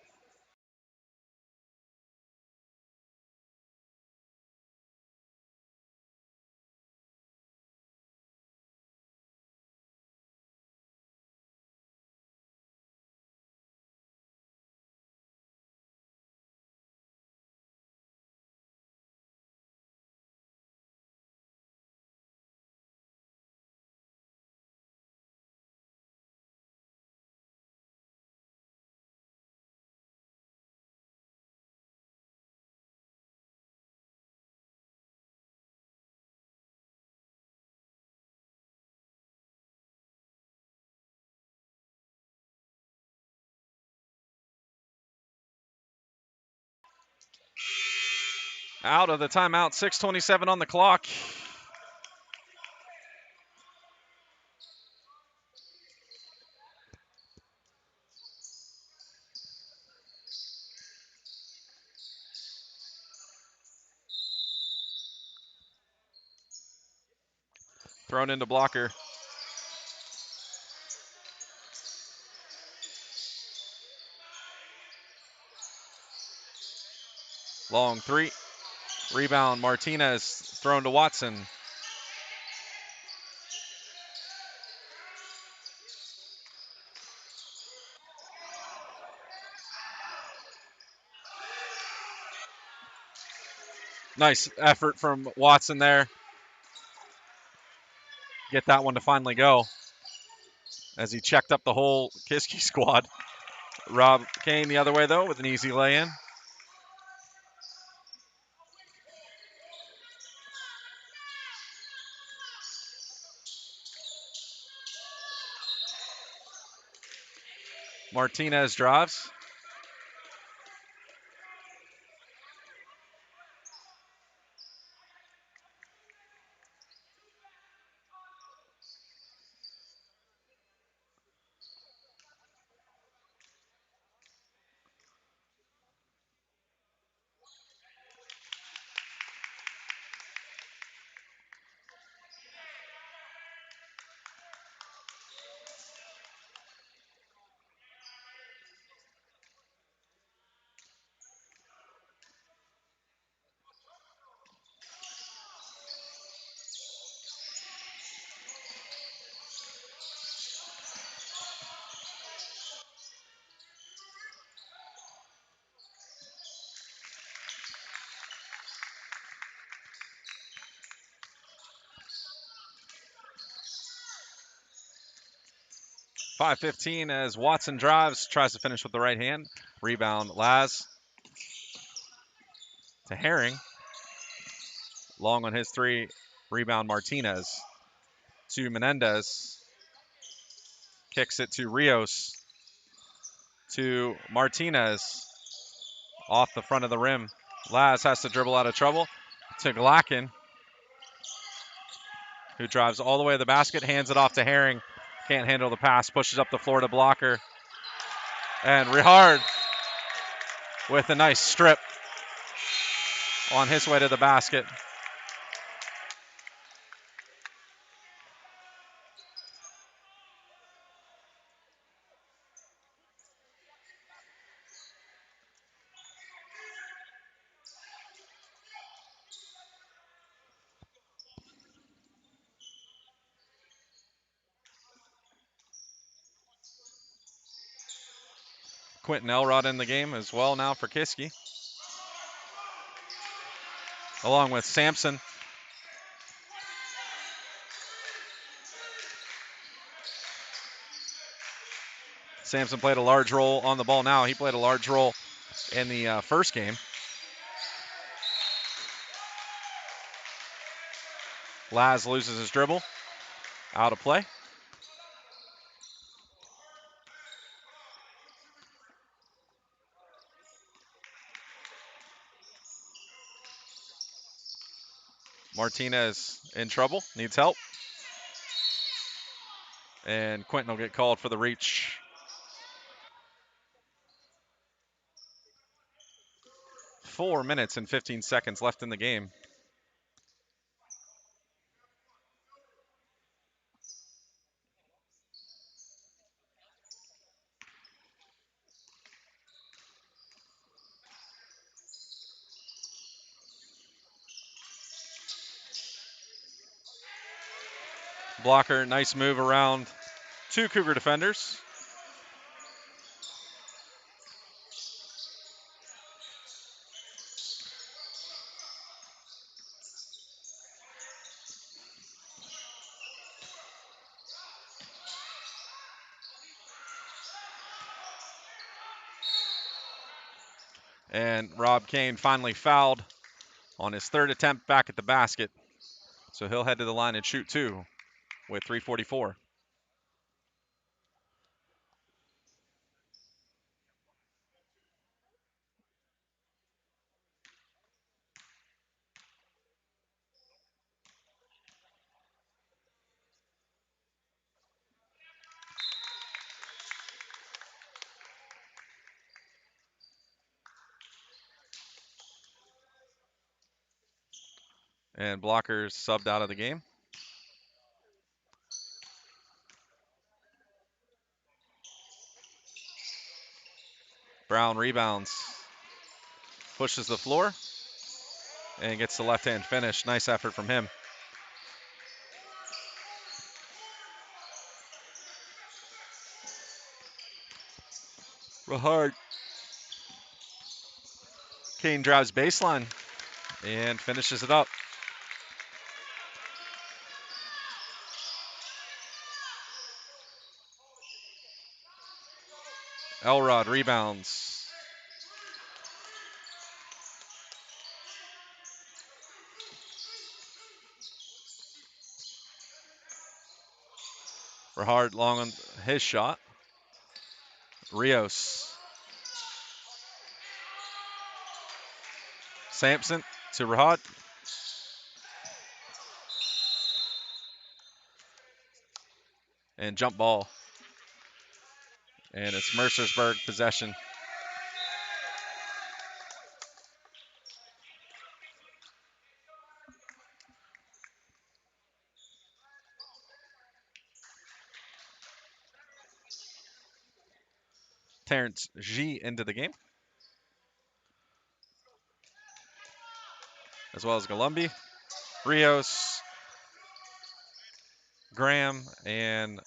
Out of the timeout, 6:27 on the clock. Thrown into Blocker. Long three. Rebound, Martinez thrown to Watson. Nice effort from Watson there. Get that one to finally go as he checked up the whole Kiski squad. Rob Kane the other way, though, with an easy lay-in. Martinez drives. 5:15 as Watson drives, tries to finish with the right hand. Rebound, Laz to Herring. Long on his three. Rebound, Martinez to Menendez. Kicks it to Rios to Martinez. Off the front of the rim. Laz has to dribble out of trouble to Glacken, who drives all the way to the basket, hands it off to Herring. Can't handle the pass, pushes up the floor to Blocker. And Rihard with a nice strip on his way to the basket. Quentin Elrod in the game as well now for Kiski, along with Sampson. Sampson played a large role on the ball now. He played a large role in the first game. Laz loses his dribble. Out of play. Martinez in trouble, needs help. And Quentin will get called for the reach. 4 minutes and 15 seconds left in the game. Blocker, nice move around two Cougar defenders. And Rob Kane finally fouled on his third attempt back at the basket. So he'll head to the line and shoot two with 3:44. And Blocker's subbed out of the game. Brown rebounds, pushes the floor, and gets the left-hand finish. Nice effort from him. Real hard. Kane drives baseline and finishes it up. Elrod rebounds. Rahard long on his shot. Rios. Sampson to Rahad. And jump ball. And it's Mercersburg possession. Terrence G into the game, as well as Galumbi, Rios, Graham, and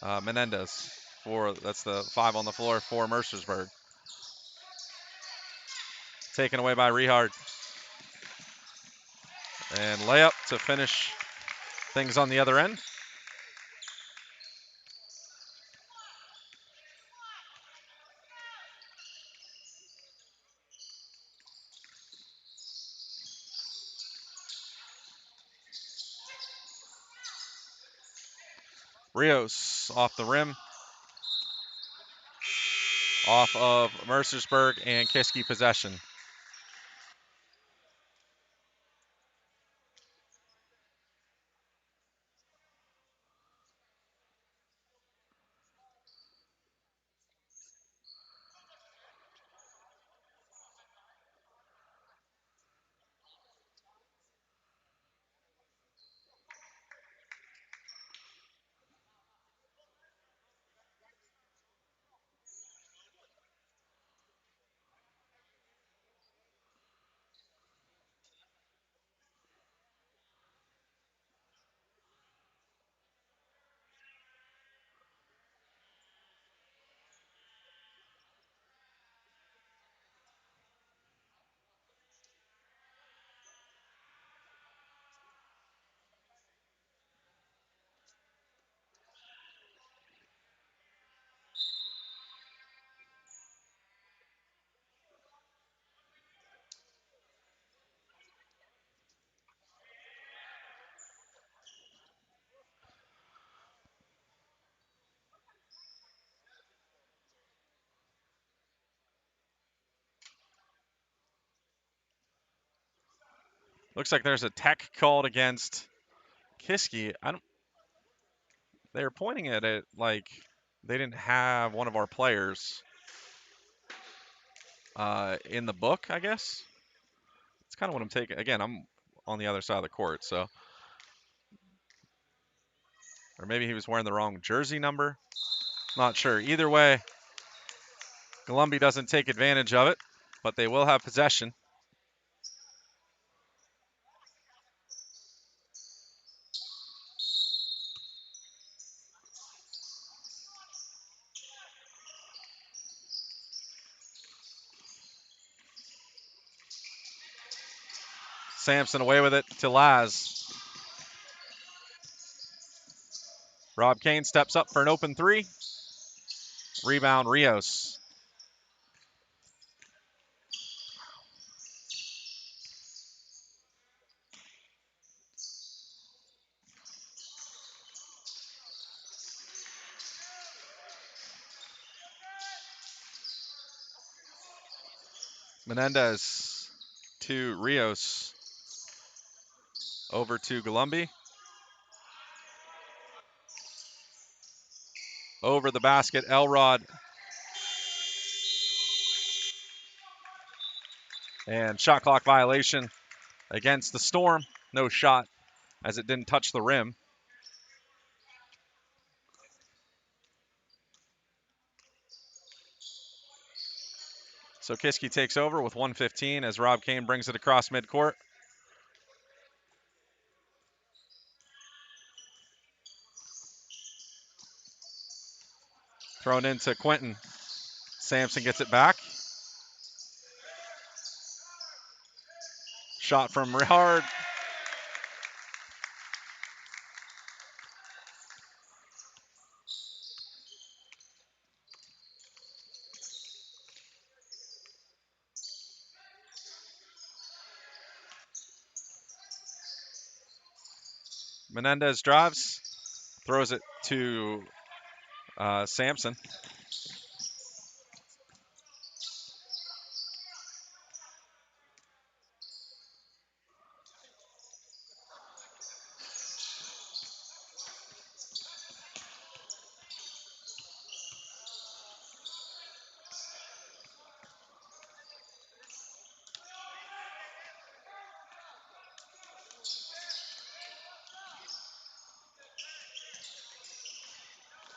Menendez. That's the 5 on the floor for Mercersburg. Taken away by Rehard. And layup to finish things on the other end. Rios off the rim. Off of Mercersburg and Kiski possession. Looks like there's a tech called against Kiski. I don't. They're pointing at it like they didn't have one of our players in the book, I guess. It's kind of what I'm taking. Again, I'm on the other side of the court, so. Or maybe he was wearing the wrong jersey number. Not sure. Either way, Columbia doesn't take advantage of it, but they will have possession. Sampson away with it to Laz. Rob Kane steps up for an open three. Rebound, Rios. Menendez to Rios. Over to Galumbi. Over the basket, Elrod. And shot clock violation against the Storm. No shot as it didn't touch the rim. So Kiski takes over with 1:15 as Rob Kane brings it across midcourt. Thrown into Quentin. Sampson gets it back. Shot from Rihard. Menendez drives. Throws it to Sampson.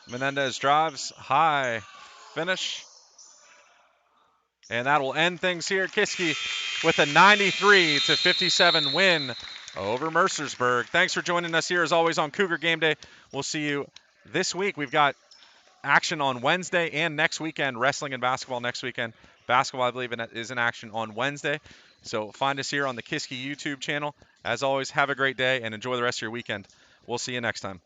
Menendez drives. High finish. And that will end things here. Kiski with a 93-57 win over Mercersburg. Thanks for joining us here as always on Cougar Game Day. We'll see you this week. We've got action on Wednesday and next weekend. Wrestling and basketball next weekend. Basketball, I believe, is in action on Wednesday. So find us here on the Kiski YouTube channel. As always, have a great day and enjoy the rest of your weekend. We'll see you next time.